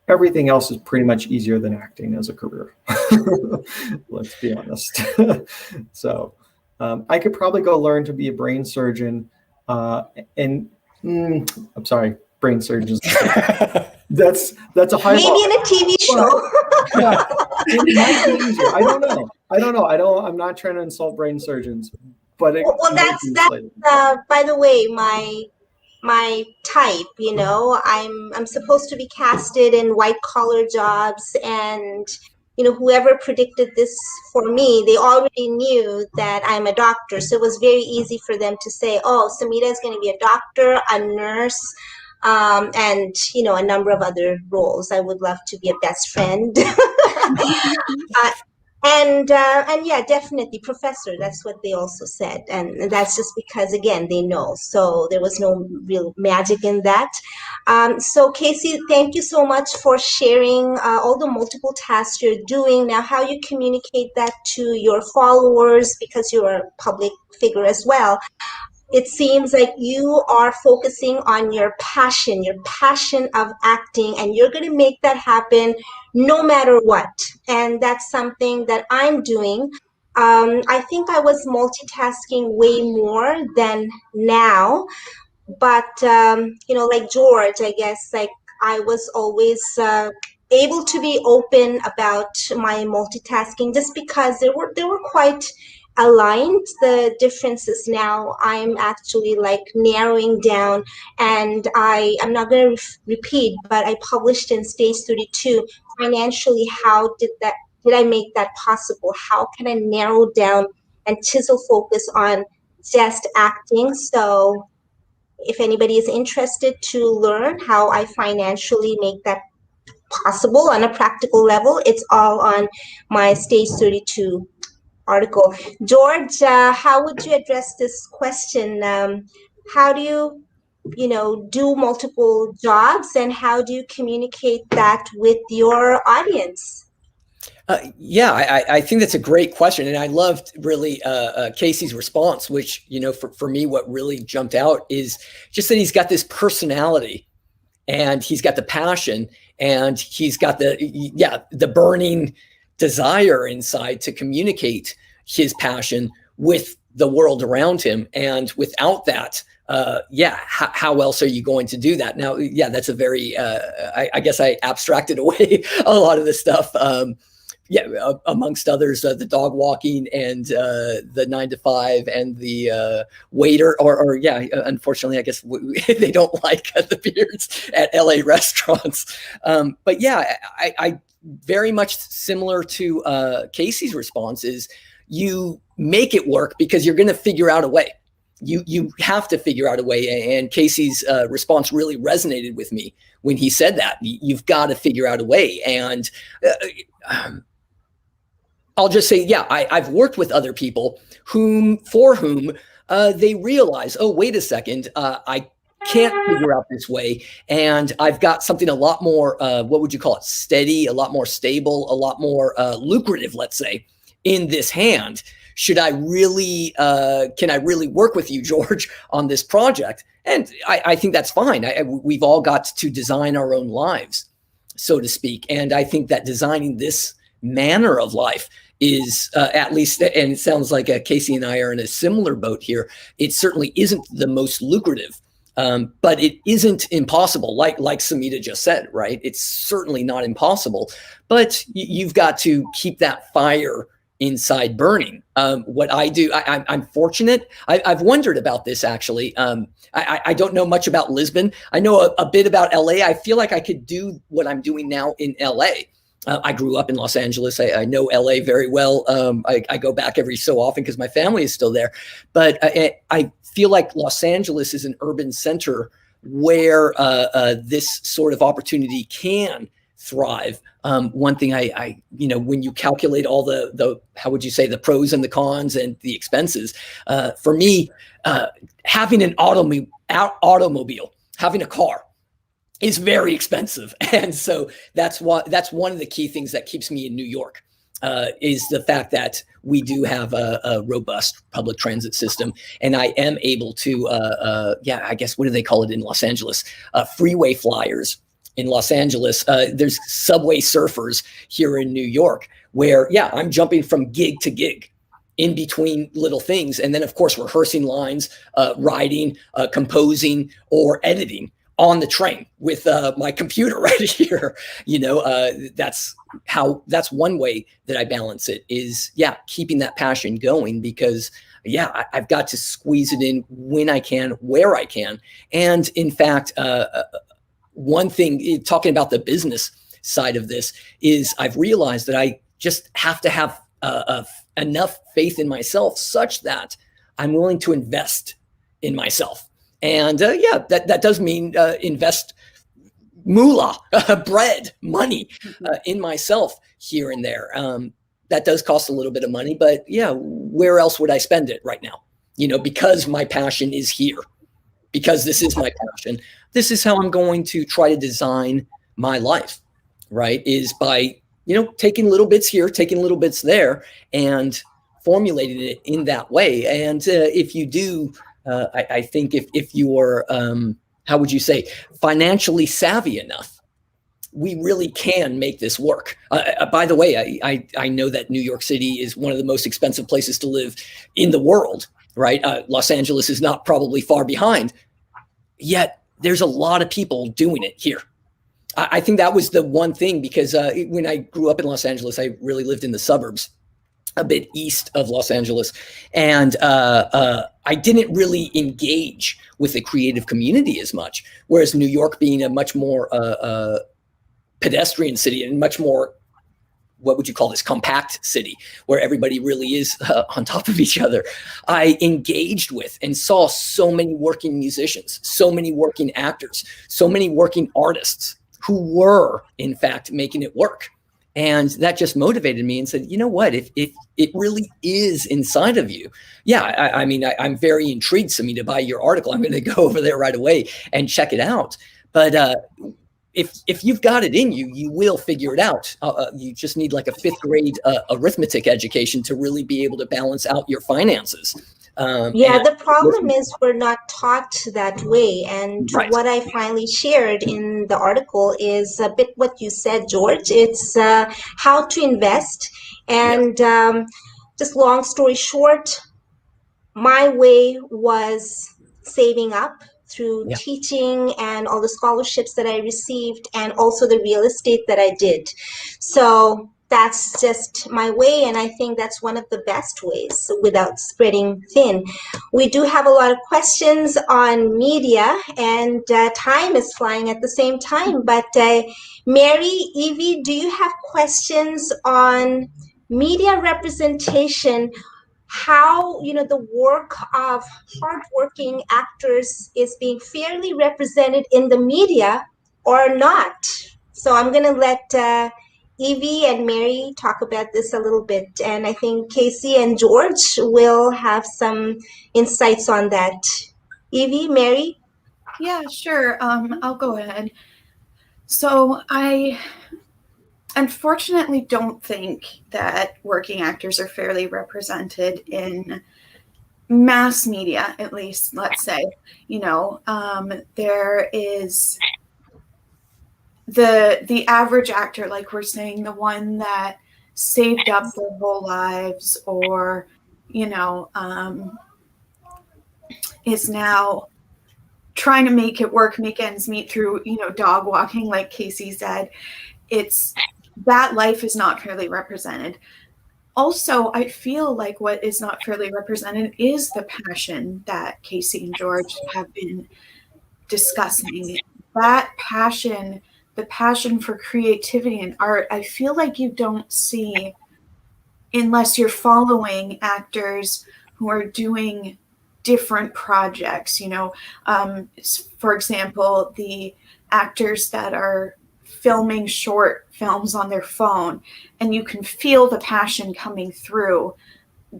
Speaker 3: everything else is pretty much easier than acting as a career. Let's be honest. So I could probably go learn to be a brain surgeon. I'm sorry, brain surgeons. That's a high
Speaker 1: Maybe
Speaker 3: bar.
Speaker 1: in a TV show.
Speaker 3: Yeah, it might be easier. I don't know. I'm not trying to insult brain surgeons, but
Speaker 1: Well, that's by the way, my type. You know, I'm supposed to be casted in white collar jobs, and you know, whoever predicted this for me, they already knew that I'm a doctor, so it was very easy for them to say, "Oh, Samita is going to be a doctor, a nurse." And you know, a number of other roles. I would love to be a best friend. And yeah, definitely professor. That's what they also said, and that's just because, again, they know. So there was no real magic in that. So Casey, thank you so much for sharing all the multiple tasks you're doing. Now, how you communicate that to your followers, because you're a public figure as well. It seems like you are focusing on your passion of acting, and you're going to make that happen no matter what. And that's something that I'm doing. I think I was multitasking way more than now, but you know, like George, I guess, like I was always able to be open about my multitasking, just because they were quite aligned. The differences now I'm actually like narrowing down, and I'm not going to repeat, but I published in Stage 32 financially, how did I make that possible? How can I narrow down and chisel focus on just acting? So if anybody is interested to learn how I financially make that possible on a practical level, it's all on my Stage 32 article. George, how would you address this question? How do you, do multiple jobs, and how do you communicate that with your audience?
Speaker 4: Yeah, I think that's a great question. And I loved really Casey's response, which, for me, what really jumped out is just that he's got this personality, and he's got the passion, and he's got the burning desire inside to communicate his passion with the world around him. And without that, how else are you going to do that? Now, that's a very, I guess I abstracted away a lot of this stuff. Amongst others, the dog walking and the 9 to 5 and the waiter, unfortunately, I guess they don't like the beards at LA restaurants. But I very much similar to Casey's response is you make it work because you're going to figure out a way. You have to figure out a way. And Casey's response really resonated with me when he said that. You've got to figure out a way. And I'll just say, I've worked with other people for whom they realize, oh, wait a second, I can't figure out this way. And I've got something a lot more, what would you call it? Steady, a lot more stable, a lot more lucrative, let's say, in this hand. Should I really, can I really work with you, George, on this project? And I think that's fine. We've all got to design our own lives, so to speak. And I think that designing this manner of life is at least, and it sounds like Casey and I are in a similar boat here. It certainly isn't the most lucrative, but it isn't impossible. Like Samita just said, right? It's certainly not impossible, but you've got to keep that fire inside burning. What I do, I'm fortunate. I've wondered about this actually. I don't know much about Lisbon. I know a bit about LA. I feel like I could do what I'm doing now in LA. I grew up in Los Angeles. I know LA very well. I go back every so often because my family is still there. But I feel like Los Angeles is an urban center where this sort of opportunity can thrive. One thing I when you calculate all the how would you say, the pros and the cons and the expenses, for me, having an automobile, having a car, is very expensive. And so that's one of the key things that keeps me in New York, is the fact that we do have a robust public transit system. And I am able to, I guess, what do they call it in Los Angeles? Freeway flyers in Los Angeles. There's subway surfers here in New York where, I'm jumping from gig to gig in between little things. And then, of course, rehearsing lines, writing, composing, or editing on the train with my computer right here. That's one way that I balance it, is keeping that passion going, because I've got to squeeze it in when I can, where I can. And in fact, one thing, talking about the business side of this, is I've realized that I just have to have enough faith in myself such that I'm willing to invest in myself. And that does mean invest moolah, bread, money in myself here and there. That does cost a little bit of money, but where else would I spend it right now? Because my passion is here, because this is my passion. This is how I'm going to try to design my life, right? Is by, taking little bits here, taking little bits there, and formulating it in that way. And if you do, I think if you are, how would you say, financially savvy enough, we really can make this work. By the way, I know that New York City is one of the most expensive places to live in the world, right? Los Angeles is not probably far behind, yet there's a lot of people doing it here. I think that was the one thing, because when I grew up in Los Angeles, I really lived in the suburbs, a bit east of Los Angeles. And I didn't really engage with the creative community as much, whereas New York, being a much more pedestrian city and much more, what would you call this, compact city, where everybody really is on top of each other, I engaged with and saw so many working musicians, so many working actors, so many working artists who were, in fact, making it work. And that just motivated me and said, you know what, if it really is inside of you. I'm very intrigued, Samita, by your article. I'm going to go over there right away and check it out. But if you've got it in you, you will figure it out. You just need like a 5th grade arithmetic education to really be able to balance out your finances.
Speaker 1: The problem is we're not taught that way. And
Speaker 4: right.
Speaker 1: What I finally shared in the article is a bit what you said, George. It's how to invest. And just long story short, my way was saving up through teaching and all the scholarships that I received, and also the real estate that I did. So that's just my way, and I think that's one of the best ways without spreading thin. We do have a lot of questions on media, and time is flying at the same time. But Mary, Evie, do you have questions on media representation? How the work of hardworking actors is being fairly represented in the media or not? So I'm going to let Evie and Mary talk about this a little bit, and I think Casey and George will have some insights on that. Evie, Mary?
Speaker 5: Yeah, sure. I'll go ahead. So I unfortunately don't think that working actors are fairly represented in mass media, at least, let's say. There is the average actor, like we're saying, the one that saved up their whole lives, or, is now trying to make it work, make ends meet through, dog walking, like Casey said. It's that life is not fairly represented. Also, I feel like what is not fairly represented is the passion that Casey and George have been discussing. That passion, the passion for creativity and art, I feel like you don't see unless you're following actors who are doing different projects. For example, the actors that are filming short films on their phone, and you can feel the passion coming through.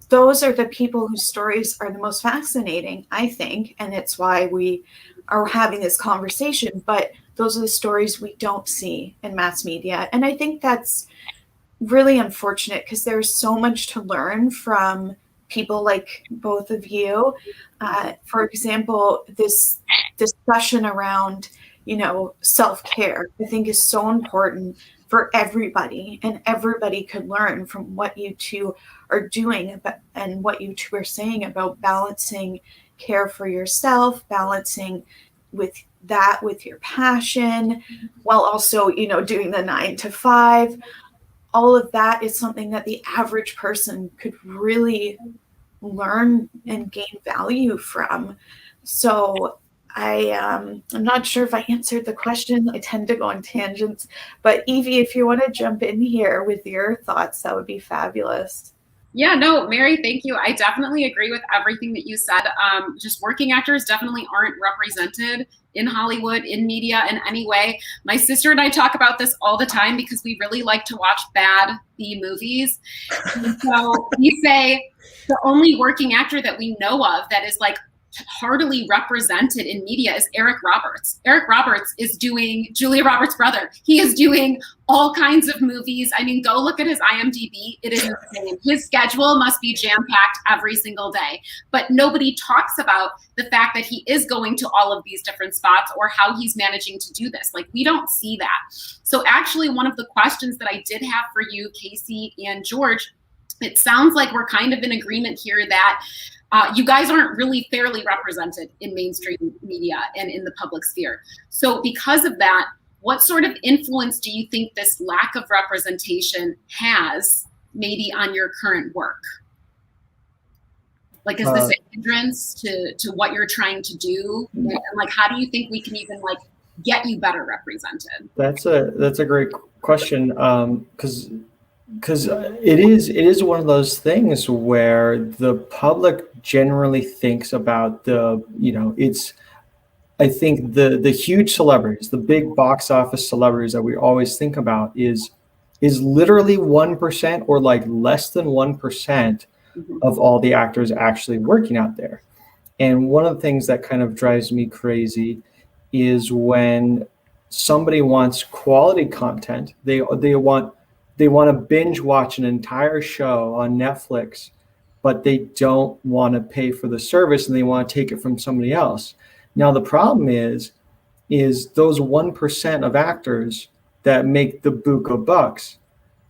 Speaker 5: Those are the people whose stories are the most fascinating, I think, and it's why we are having this conversation. But those are the stories we don't see in mass media, and I think that's really unfortunate, because there's so much to learn from people like both of you. For example, this discussion around self-care, I think, is so important for everybody, and everybody could learn from what you two are doing and what you two are saying about balancing care for yourself, balancing with your passion, while also, doing the 9 to 5. All of that is something that the average person could really learn and gain value from. So I'm not sure if I answered the question. I tend to go on tangents, but Evie, if you want to jump in here with your thoughts, that would be fabulous.
Speaker 2: Yeah, no, Mary, thank you. I definitely agree with everything that you said. Just working actors definitely aren't represented in Hollywood, in media in any way. My sister and I talk about this all the time because we really like to watch bad B movies. And so we say the only working actor that we know of that is like heartily represented in media is Eric Roberts. Eric Roberts is doing Julia Roberts' brother. He is doing all kinds of movies. I mean, go look at his IMDb. It is insane. His schedule must be jam-packed every single day. But nobody talks about the fact that he is going to all of these different spots, or how he's managing to do this. Like, we don't see that. So actually, one of the questions that I did have for you, Casey and George, it sounds like we're kind of in agreement here that you guys aren't really fairly represented in mainstream media and in the public sphere. So because of that, what sort of influence do you think this lack of representation has maybe on your current work? Like, is this a hindrance to what you're trying to do? And like, how do you think we can even like get you better represented?
Speaker 3: That's a great question, because it is one of those things where the public generally thinks about I think the huge celebrities, the big box office celebrities that we always think about is literally 1% or like less than 1% of all the actors actually working out there. And one of the things that kind of drives me crazy is when somebody wants quality content, they want to binge watch an entire show on Netflix, but they don't want to pay for the service and they want to take it from somebody else. Now, the problem is those 1% of actors that make the buku bucks,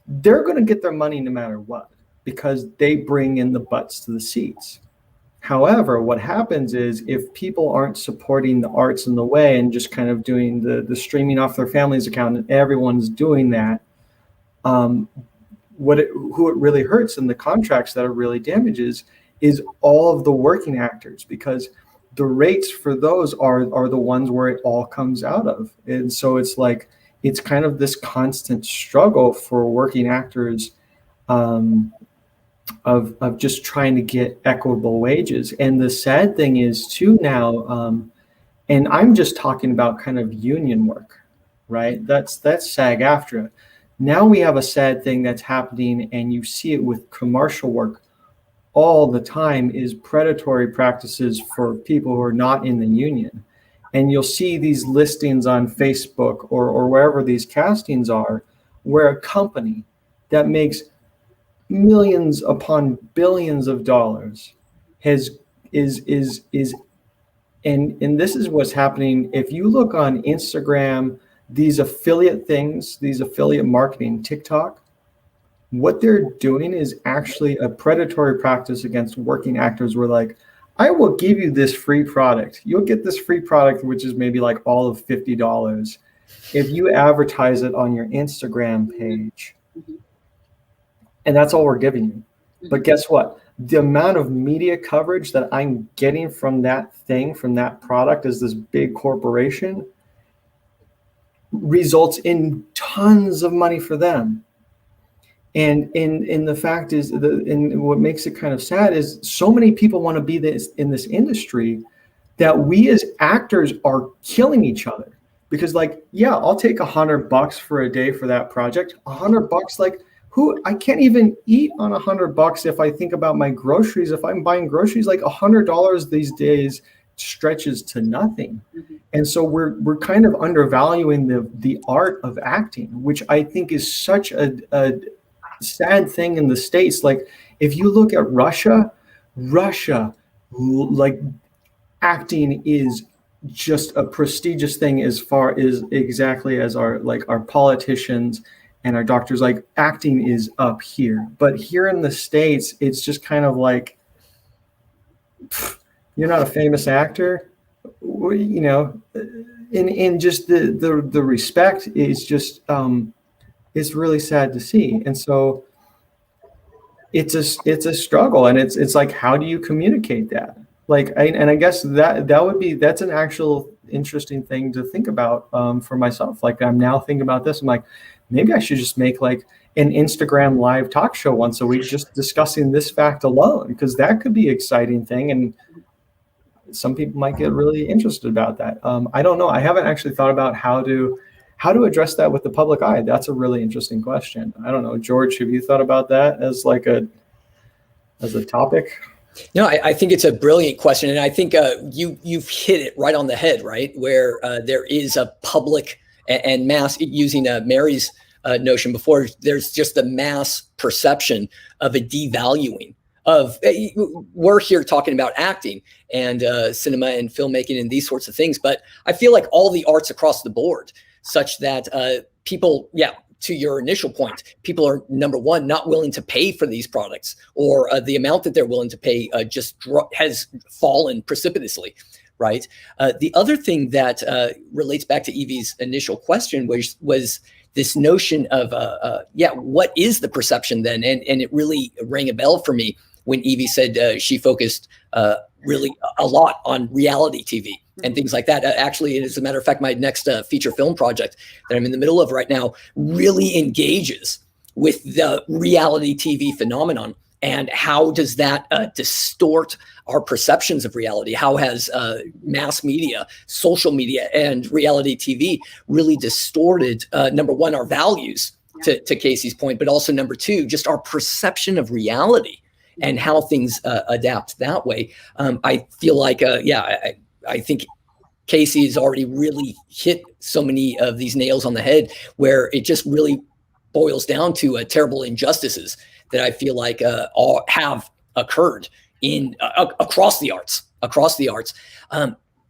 Speaker 3: they're going to get their money no matter what, because they bring in the butts to the seats. However, what happens is if people aren't supporting the arts in the way and just kind of doing the streaming off their family's account, and everyone's doing that, who it really hurts and the contracts that are really damages is all of the working actors, because the rates for those are the ones where it all comes out of. And so it's like, it's kind of this constant struggle for working actors of just trying to get equitable wages. And the sad thing is too now, and I'm just talking about kind of union work, right? That's SAG-AFTRA. Now we have a sad thing that's happening, and you see it with commercial work all the time, is predatory practices for people who are not in the union. And you'll see these listings on Facebook or wherever these castings are, where a company that makes millions upon billions of dollars and this is what's happening. If you look on Instagram, these affiliate things, these affiliate marketing, TikTok, what they're doing is actually a predatory practice against working actors. We're like, I will give you this free product. You'll get this free product, which is maybe like all of $50 if you advertise it on your Instagram page. And that's all we're giving you. But guess what? The amount of media coverage that I'm getting from that thing, from that product as this big corporation, results in tons of money for them. And the fact is, and what makes it kind of sad is so many people want to be in this industry that we as actors are killing each other. Because like, yeah, I'll take $100 for a day for that project. $100, like I can't even eat on $100 if I think about my groceries. If I'm buying groceries, like $100 these days stretches to nothing. And so we're kind of undervaluing the art of acting, which I think is such a sad thing in the States. Like if you look at Russia, like acting is just a prestigious thing as far as exactly as our politicians and our doctors. Like acting is up here, but here in the States, it's just kind of like, you're not a famous actor, you know, and just the respect is just, it's really sad to see. And so it's a struggle, and it's like, how do you communicate that? Like, I guess that's an actual interesting thing to think about for myself. Like I'm now thinking about this. I'm like, maybe I should just make like an Instagram live talk show once a week, just discussing this fact alone, because that could be an exciting thing. And some people might get really interested about that. I don't know. I haven't actually thought about how to address that with the public eye. That's a really interesting question. I don't know, George, have you thought about that as a topic?
Speaker 4: You know, I think it's a brilliant question, and I think you've hit it right on the head, right? Where there is a public and mass, using Mary's notion before, there's just a mass perception of a devaluing of. We're here talking about acting and cinema and filmmaking and these sorts of things, but I feel like all the arts across the board, such that people, to your initial point, people are, number one, not willing to pay for these products, or the amount that they're willing to pay has fallen precipitously, right? The other thing that relates back to Evie's initial question was this notion of, what is the perception then? And it really rang a bell for me when Evie said she focused really a lot on reality TV and things like that. Actually, as a matter of fact, my next feature film project that I'm in the middle of right now really engages with the reality TV phenomenon, and how does that distort our perceptions of reality? How has mass media, social media, and reality TV really distorted, number one, our values, to Casey's point, but also number two, just our perception of reality and how things adapt that way. I feel like, I think Casey has already really hit so many of these nails on the head, where it just really boils down to terrible injustices that I feel like all have occurred in across the arts.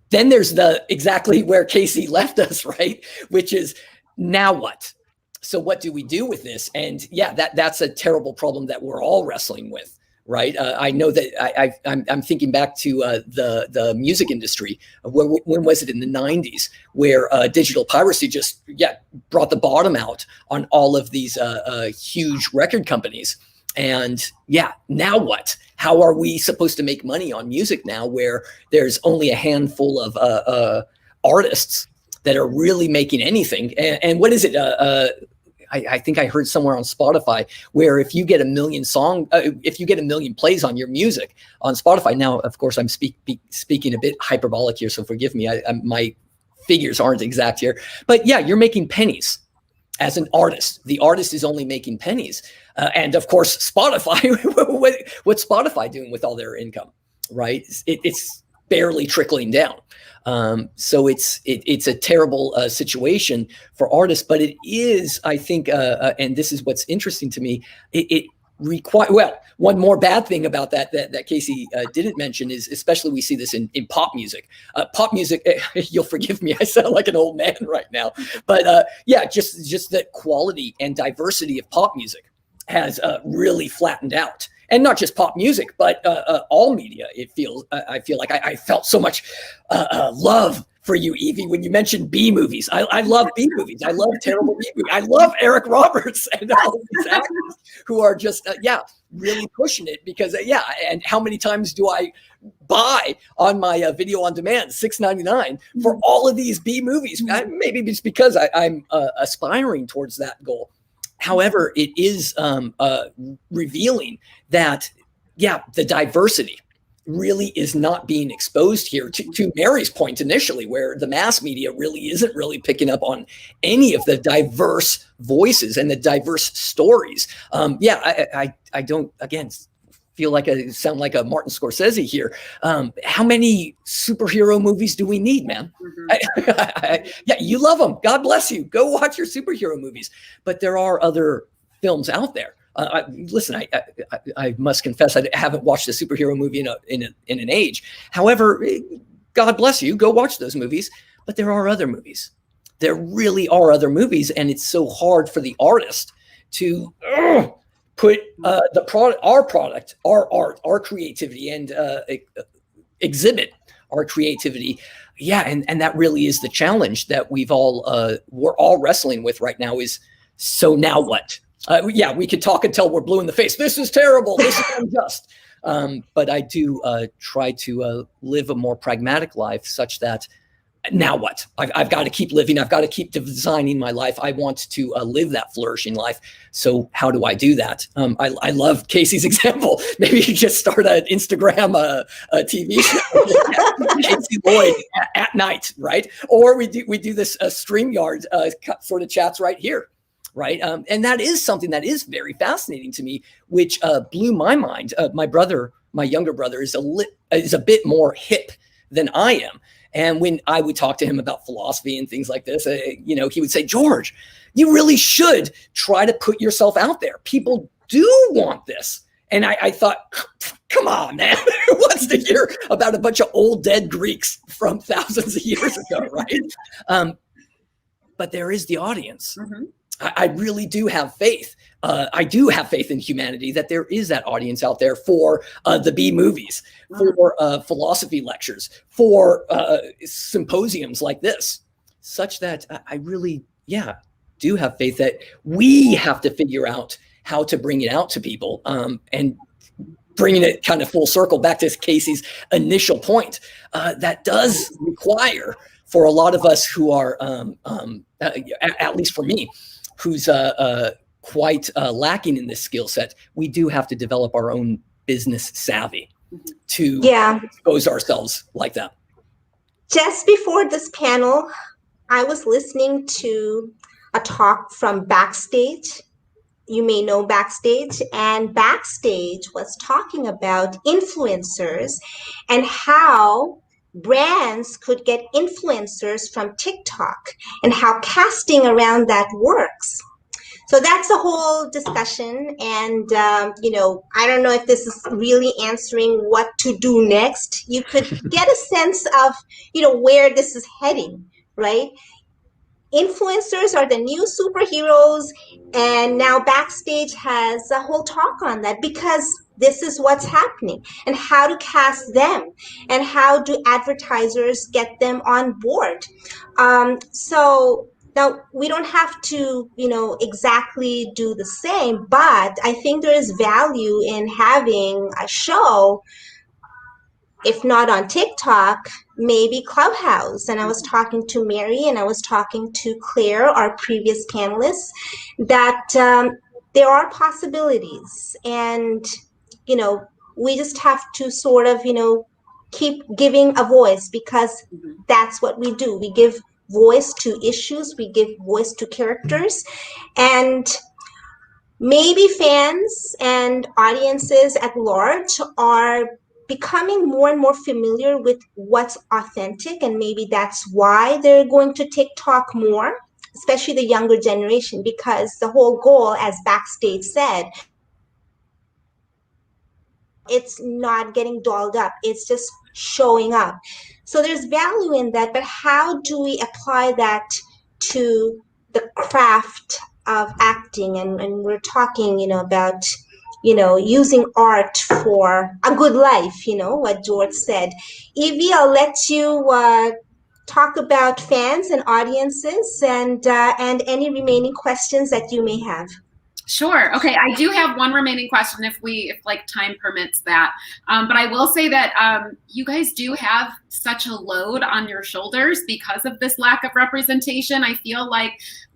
Speaker 4: Then there's exactly where Casey left us, right? Which is, now what? So what do we do with this? And that's a terrible problem that we're all wrestling with. Right. I know that I'm thinking back to the music industry. When was it, in the 90s, where digital piracy just brought the bottom out on all of these huge record companies. And now what? How are we supposed to make money on music now, where there's only a handful of artists that are really making anything? And what is it? I think I heard somewhere on Spotify where if you get a million plays on your music on Spotify. Now, of course, I'm speaking a bit hyperbolic here, so forgive me. My figures aren't exact here, but you're making pennies as an artist. The artist is only making pennies, and of course, Spotify. What's Spotify doing with all their income? Right? It's barely trickling down. So it's a terrible situation for artists, but it is, I think, and this is what's interesting to me, it require, one more bad thing about that Casey didn't mention is, especially we see this in pop music. Pop music, you'll forgive me, I sound like an old man right now, but just the quality and diversity of pop music has really flattened out. And not just pop music, but all media. It feels. I feel like I felt so much love for you, Evie, when you mentioned B movies. I love B movies. I love terrible B movies. I love Eric Roberts and all of these actors who are just really pushing it because And how many times do I buy on my video on demand $6.99 for all of these B movies? Maybe it's because I'm aspiring towards that goal. However, it is revealing that, the diversity really is not being exposed here to Mary's point initially, where the mass media really isn't really picking up on any of the diverse voices and the diverse stories. I don't, again, feel like I sound like a Martin Scorsese here. How many superhero movies do we need, man? You love them. God bless you. Go watch your superhero movies. But there are other films out there. Listen, I must confess, I haven't watched a superhero movie in an age. However, God bless you. Go watch those movies. But there are other movies. There really are other movies, and it's so hard for the artist to put our product, our art, our creativity, and exhibit our creativity. And that really is the challenge that we're all wrestling with right now. Is so now what? We could talk until we're blue in the face. This is terrible. This is unjust. But I do try to live a more pragmatic life, such that now what? I've got to keep living. I've got to keep designing my life. I want to live that flourishing life. So how do I do that? I love Casey's example. Maybe you just start an Instagram a TV show, Casey Lloyd at night, right? Or we do this StreamYard sort of chats right here. Right. And that is something that is very fascinating to me, which blew my mind. My younger brother is a bit more hip than I am. And when I would talk to him about philosophy and things like this, he would say, George, you really should try to put yourself out there. People do want this. And I thought, come on, man, who wants to hear about a bunch of old dead Greeks from thousands of years ago, right? But there is the audience. Mm-hmm. I really do have faith. I do have faith in humanity that there is that audience out there for the B movies, for philosophy lectures, for symposiums like this, such that I really, do have faith that we have to figure out how to bring it out to people, and bringing it kind of full circle back to Casey's initial point. That does require, for a lot of us who are, at least for me, who's quite lacking in this skill set, we do have to develop our own business savvy to expose ourselves like that.
Speaker 1: Just before this panel, I was listening to a talk from Backstage. You may know Backstage, and Backstage was talking about influencers and how brands could get influencers from TikTok and how casting around that works. So that's a whole discussion. And, I don't know if this is really answering what to do next. You could get a sense of, where this is heading, right? Influencers are the new superheroes. And now Backstage has a whole talk on that, because this is what's happening, and how to cast them, and how do advertisers get them on board. So now we don't have to, exactly do the same, but I think there is value in having a show, if not on TikTok, maybe Clubhouse. And I was talking to Mary and I was talking to Claire, our previous panelists, that there are possibilities. And we just have to sort of, keep giving a voice, because that's what we do. We give voice to issues, we give voice to characters, and maybe fans and audiences at large are becoming more and more familiar with what's authentic, and maybe that's why they're going to TikTok more, especially the younger generation, because the whole goal, as Backstage said, it's not getting dolled up, it's just showing up. So there's value in that, but how do we apply that to the craft of acting, and we're talking, about, using art for a good life, what George said. Evie, I'll let you talk about fans and audiences and any remaining questions that you may have.
Speaker 2: Sure. Okay. I do have one remaining question if like time permits that. But I will say that you guys do have such a load on your shoulders because of this lack of representation. I feel like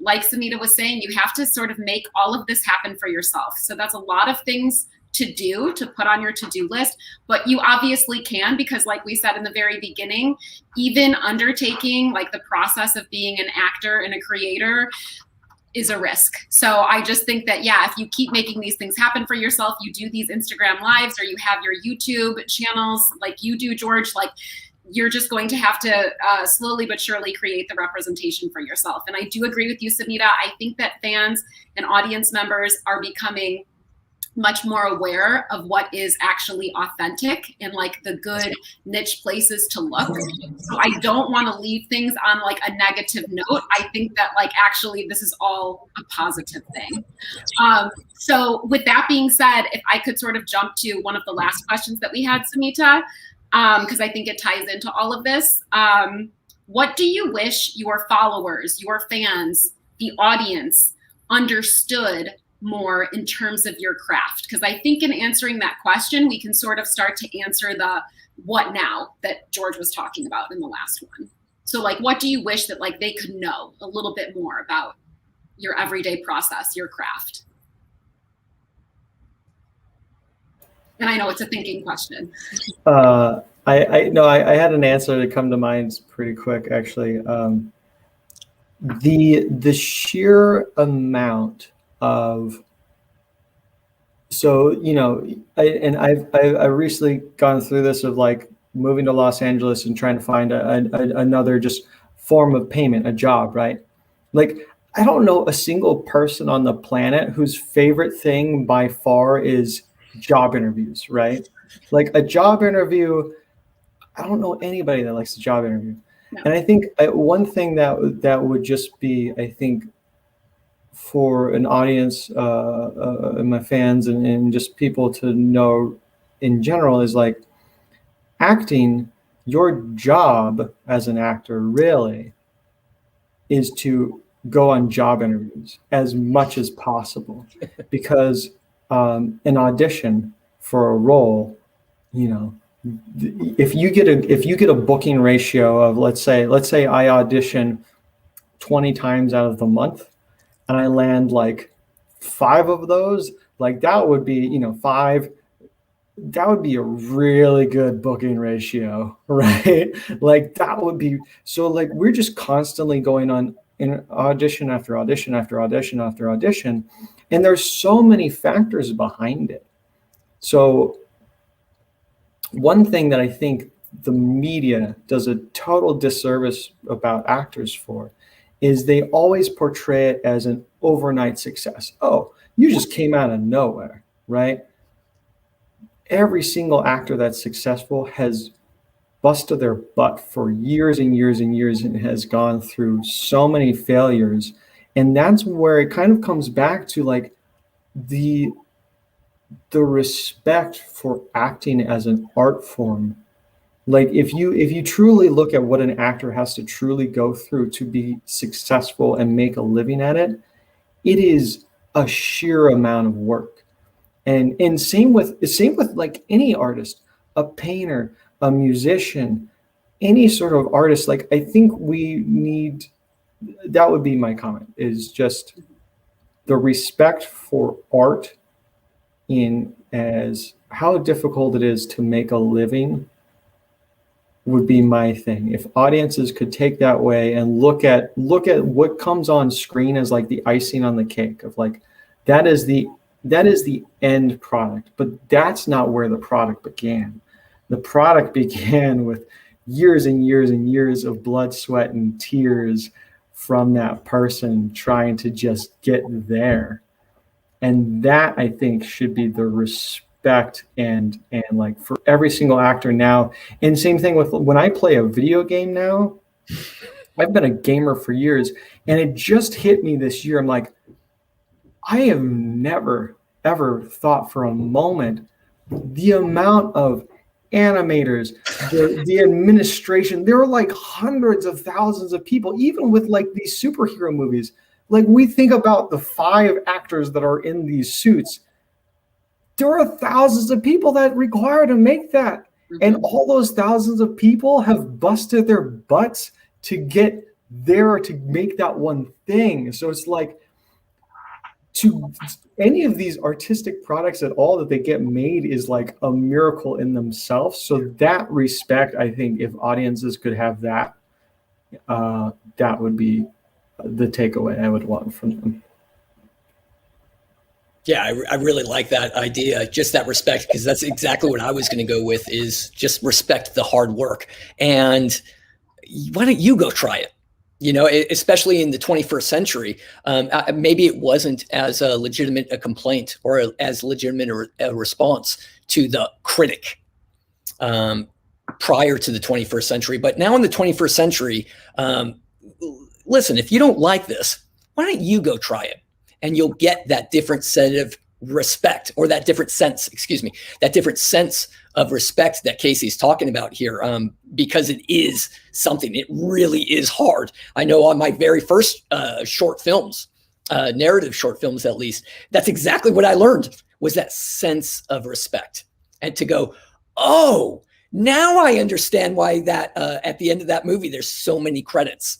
Speaker 2: Samita was saying, you have to sort of make all of this happen for yourself. So that's a lot of things to do, to put on your to-do list, but you obviously can, because like we said in the very beginning, even undertaking like the process of being an actor and a creator is a risk. So I just think that, yeah, if you keep making these things happen for yourself, you do these Instagram lives or you have your YouTube channels like you do, George, like you're just going to have to slowly but surely create the representation for yourself. And I do agree with you, Samita. I think that fans and audience members are becoming much more aware of what is actually authentic and like the good niche places to look. So I don't want to leave things on like a negative note. I think that like actually this is all a positive thing. So with that being said, if I could sort of jump to one of the last questions that we had, Samita, because I think it ties into all of this. What do you wish your followers, your fans, the audience understood more in terms of your craft? Because I think in answering that question, we can sort of start to answer the what now that George was talking about in the last one. So like, what do you wish that like they could know a little bit more about your everyday process, your craft? And I know it's a thinking question.
Speaker 3: I had an answer to come to mind pretty quick, actually. The sheer amount of, so I've recently gone through this of like moving to Los Angeles and trying to find another just form of payment, a job, right? Like I don't know a single person on the planet whose favorite thing by far is job interviews, right? Like a job interview, I don't know anybody that likes a job interview. No. And I think one thing that would just be, I think, for an audience and my fans and just people to know in general is like acting, your job as an actor really is to go on job interviews as much as possible, because an audition for a role, if you get a booking ratio of let's say I audition 20 times out of the month and I land like 5 of those, like that would be 5, that would be a really good booking ratio, right? Like that would be, so like we're just constantly going on in audition after audition after audition after audition, and there's so many factors behind it. So one thing that I think the media does a total disservice about actors for is they always portray it as an overnight success. Oh, you just came out of nowhere, right? Every single actor that's successful has busted their butt for years and years and years and has gone through so many failures. And that's where it kind of comes back to like the respect for acting as an art form. Like if you truly look at what an actor has to truly go through to be successful and make a living at it, it is a sheer amount of work. And same with like any artist, a painter, a musician, any sort of artist. Like I think we need, that would be my comment, is just the respect for art in as how difficult it is to make a living would be my thing. If audiences could take that way and look at what comes on screen as like the icing on the cake of like, that is the end product, but that's not where the product began. The product began with years and years and years of blood, sweat, and tears from that person trying to just get there. And that I think should be the respect and like for every single actor now. And same thing with when I play a video game now. I've been a gamer for years, and it just hit me this year. I'm like, I have never, ever thought for a moment the amount of animators, the administration, there are like hundreds of thousands of people, even with like these superhero movies. Like we think about the 5 actors that are in these suits. There are thousands of people that require to make that. And all those thousands of people have busted their butts to get there to make that one thing. So it's like, to any of these artistic products at all that they get made is like a miracle in themselves. So that respect, I think if audiences could have that, that would be the takeaway I would want from them.
Speaker 4: Yeah, I really like that idea, just that respect, because that's exactly what I was going to go with, is just respect the hard work. And why don't you go try it? You know, especially in the 21st century, maybe it wasn't as legitimate a complaint or as legitimate a response to the critic prior to the 21st century. But now in the 21st century, listen, if you don't like this, why don't you go try it? And you'll get that different set of respect, or that different sense, that different sense of respect that Casey's talking about here, because it is something, it really is hard. I know on my very first short films, narrative short films at least, that's exactly what I learned, was that sense of respect. And to go, oh, now I understand why that at the end of that movie, there's so many credits,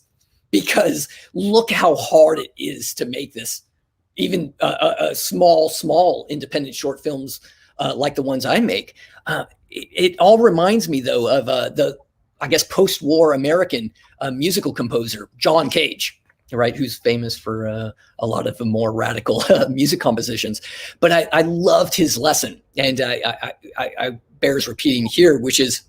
Speaker 4: because look how hard it is to make this. Even small independent short films like the ones I make. It all reminds me, though, of the, I guess, post-war American musical composer, John Cage, right, who's famous for a lot of the more radical music compositions. But I loved his lesson, and I bears repeating here, which is,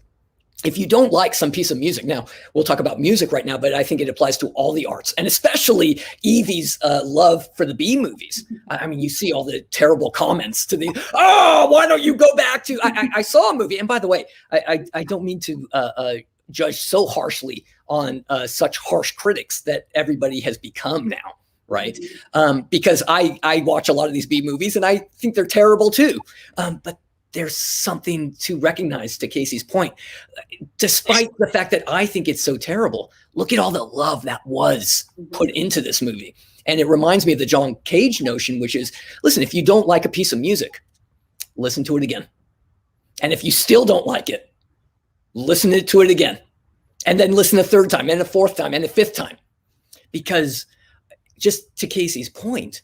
Speaker 4: if you don't like some piece of music, now we'll talk about music right now, but I think it applies to all the arts, and especially Evie's love for the B movies. I mean, you see all the terrible comments to the, oh, why don't you go back to, I saw a movie. And by the way, I don't mean to judge so harshly on such harsh critics that everybody has become now, right? Because I watch a lot of these B movies and I think they're terrible too. But there's something to recognize, to Casey's point. Despite the fact that I think it's so terrible, look at all the love that was put into this movie. And it reminds me of the John Cage notion, which is, listen, if you don't like a piece of music, listen to it again. And if you still don't like it, listen to it again. And then listen a third time, and a fourth time, and a fifth time. Because just to Casey's point,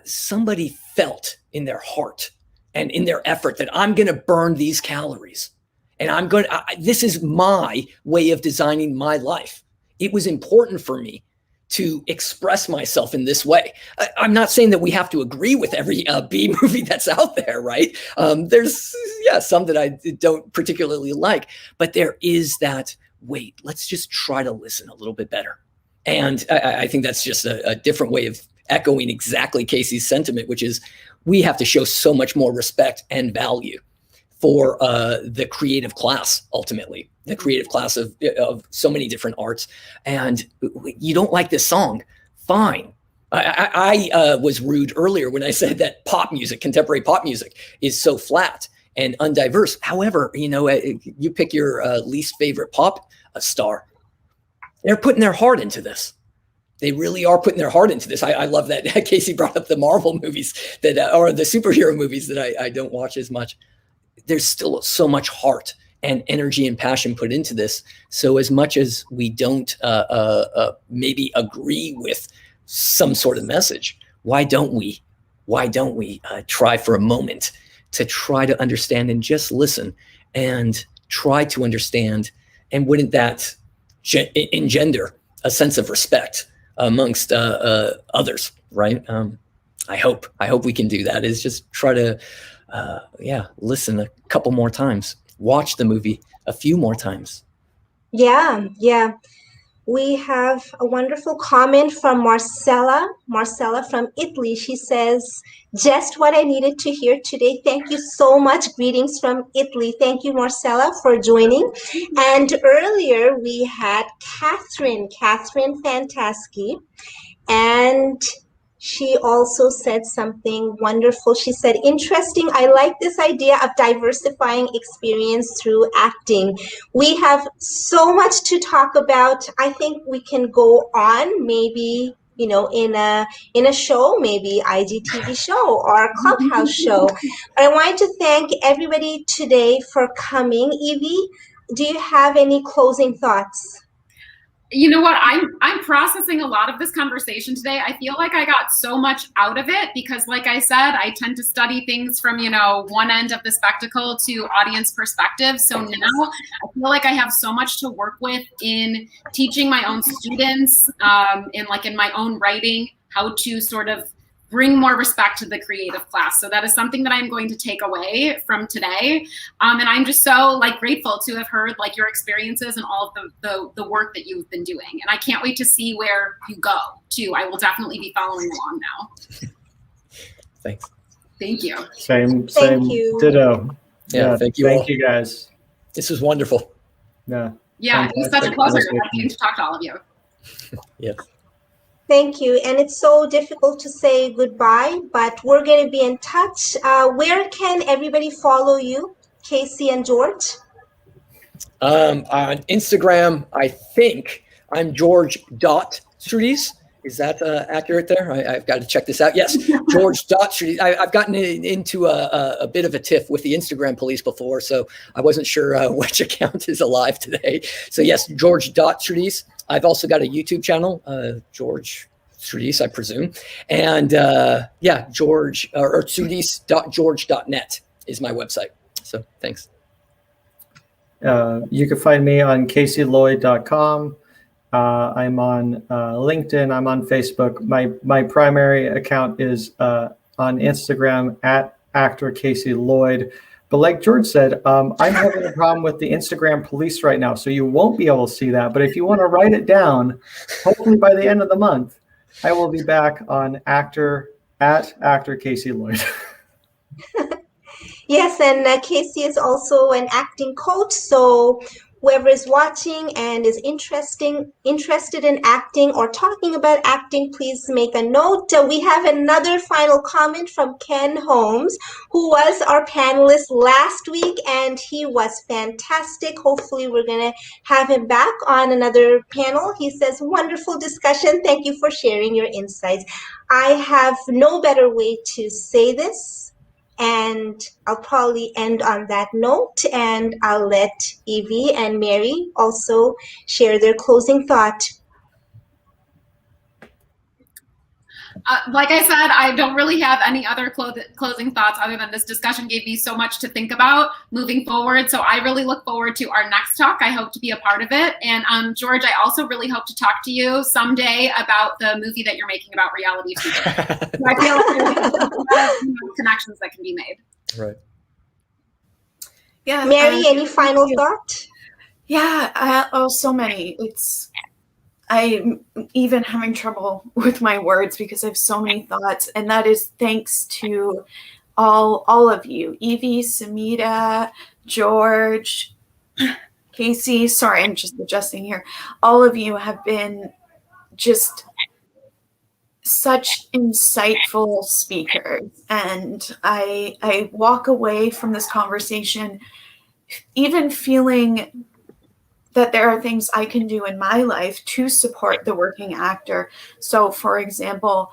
Speaker 4: somebody felt in their heart and in their effort that I'm going to burn these calories, and this is my way of designing my life. It was important for me to express myself in this way. I'm not saying that we have to agree with every B movie that's out there, right? There's some that I don't particularly like, but there is that, wait, let's just try to listen a little bit better. And I think that's just a different way of echoing exactly Casey's sentiment, which is, we have to show so much more respect and value for the creative class, ultimately, the creative class of so many different arts. And you don't like this song, fine. I was rude earlier when I said that pop music, contemporary pop music, is so flat and undiverse. However, you pick your least favorite pop star. They're putting their heart into this. They really are putting their heart into this. I love that Casey brought up the Marvel movies that or the superhero movies that I don't watch as much. There's still so much heart and energy and passion put into this. So as much as we don't maybe agree with some sort of message, why don't we try for a moment to try to understand and just listen and try to understand? And wouldn't that engender a sense of respect amongst others, right? I hope we can do that, is just try to listen a couple more times, watch the movie a few more times.
Speaker 1: Yeah. We have a wonderful comment from Marcella from Italy. She says, just what I needed to hear today. Thank you so much. Greetings from Italy. Thank you, Marcella, for joining. And earlier we had Catherine Fantaschi. And She also said something wonderful. She said, interesting. I like this idea of diversifying experience through acting. We have so much to talk about. I think we can go on, maybe, in a show, maybe IGTV show or a Clubhouse show. But I wanted to thank everybody today for coming. Evie, do you have any closing thoughts?
Speaker 2: You know what? I'm processing a lot of this conversation today. I feel like I got so much out of it because, like I said, I tend to study things from, one end of the spectacle to audience perspective. So now I feel like I have so much to work with in teaching my own students, in my own writing, how to sort of bring more respect to the creative class. So that is something that I'm going to take away from today. And I'm just so grateful to have heard your experiences and all of the work that you've been doing. And I can't wait to see where you go too. I will definitely be following along now.
Speaker 4: Thanks.
Speaker 2: Thank you.
Speaker 3: Same.
Speaker 1: Thank you.
Speaker 3: Ditto.
Speaker 4: Yeah, thank you.
Speaker 3: Thank you guys.
Speaker 4: This was wonderful.
Speaker 3: Yeah.
Speaker 2: Yeah, it was such a pleasure getting to talk to all of you.
Speaker 4: Yes.
Speaker 1: Thank you. And it's so difficult to say goodbye, but we're going to be in touch. Where can everybody follow you, Casey and George?
Speaker 4: On Instagram, I think I'm George.Tsouris. Is that accurate there? I've got to check this out. Yes, George.Tsouris. I've gotten into a bit of a tiff with the Instagram police before, so I wasn't sure which account is alive today. So yes, George.Tsouris. I've also got a YouTube channel, George Tsouris, I presume. And George or Tsouris.george.net is my website. So thanks.
Speaker 3: You can find me on CaseyLlyd.com. I'm on LinkedIn. I'm on Facebook. My primary account is on Instagram at actor Casey Llyod. But like George said, I'm having a problem with the Instagram police right now, so you won't be able to see that. But if you want to write it down, hopefully by the end of the month, I will be back on actor Casey Llyod.
Speaker 1: Yes, and Casey is also an acting coach, so whoever is watching and is interested in acting or talking about acting, please make a note. We have another final comment from Ken Holmes, who was our panelist last week, and he was fantastic. Hopefully we're going to have him back on another panel. He says, wonderful discussion. Thank you for sharing your insights. I have no better way to say this. And I'll probably end on that note, and I'll let Evie and Mary also share their closing thought.
Speaker 2: Like I said, I don't really have any other closing thoughts other than this discussion gave me so much to think about moving forward. So I really look forward to our next talk. I hope to be a part of it. And George, I also really hope to talk to you someday about the movie that you're making about reality TV. So I feel like there's a lot of connections that can be made.
Speaker 4: Right.
Speaker 5: Yeah.
Speaker 1: Mary, any final thought?
Speaker 5: Yeah, so many. I'm even having trouble with my words because I have so many thoughts, and that is thanks to all of you, Evie, Samita, George, Casey. Sorry, I'm just adjusting here. All of you have been just such insightful speakers, and I walk away from this conversation even feeling that there are things I can do in my life to support the working actor. So, for example,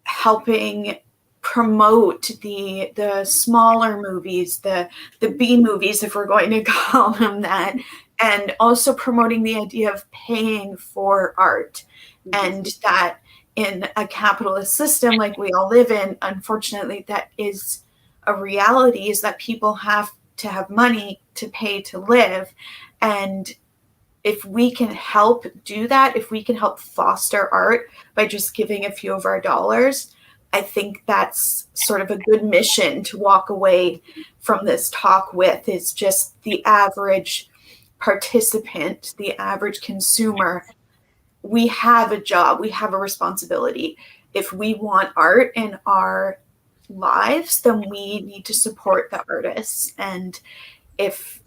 Speaker 5: helping promote the smaller movies, the B movies, if we're going to call them that, and also promoting the idea of paying for art. And that in a capitalist system like we all live in, unfortunately, that is a reality, is that people have to have money to pay to live. And if we can help do that, if we can help foster art by just giving a few of our dollars, I think that's sort of a good mission to walk away from this talk with, is just the average participant, the average consumer. We have a job, we have a responsibility. If we want art in our lives, then we need to support the artists. And if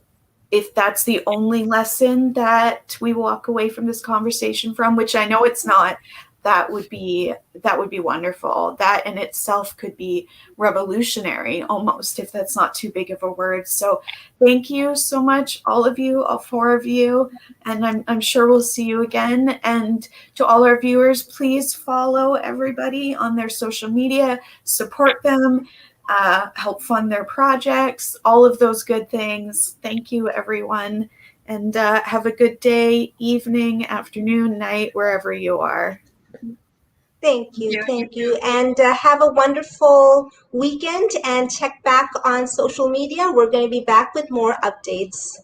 Speaker 5: that's the only lesson that we walk away from this conversation from, which I know it's not, that would be wonderful. That in itself could be revolutionary almost, if that's not too big of a word. So thank you so much, all of you, all four of you, and I'm sure we'll see you again. And to all our viewers, please follow everybody on their social media, support them, help fund their projects, all of those good things. Thank you, everyone, and have a good day, evening, afternoon, night, wherever you are.
Speaker 1: Thank you. And have a wonderful weekend, and check back on social media. We're going to be back with more updates.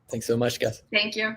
Speaker 4: Thanks so much, guys.
Speaker 2: Thank you.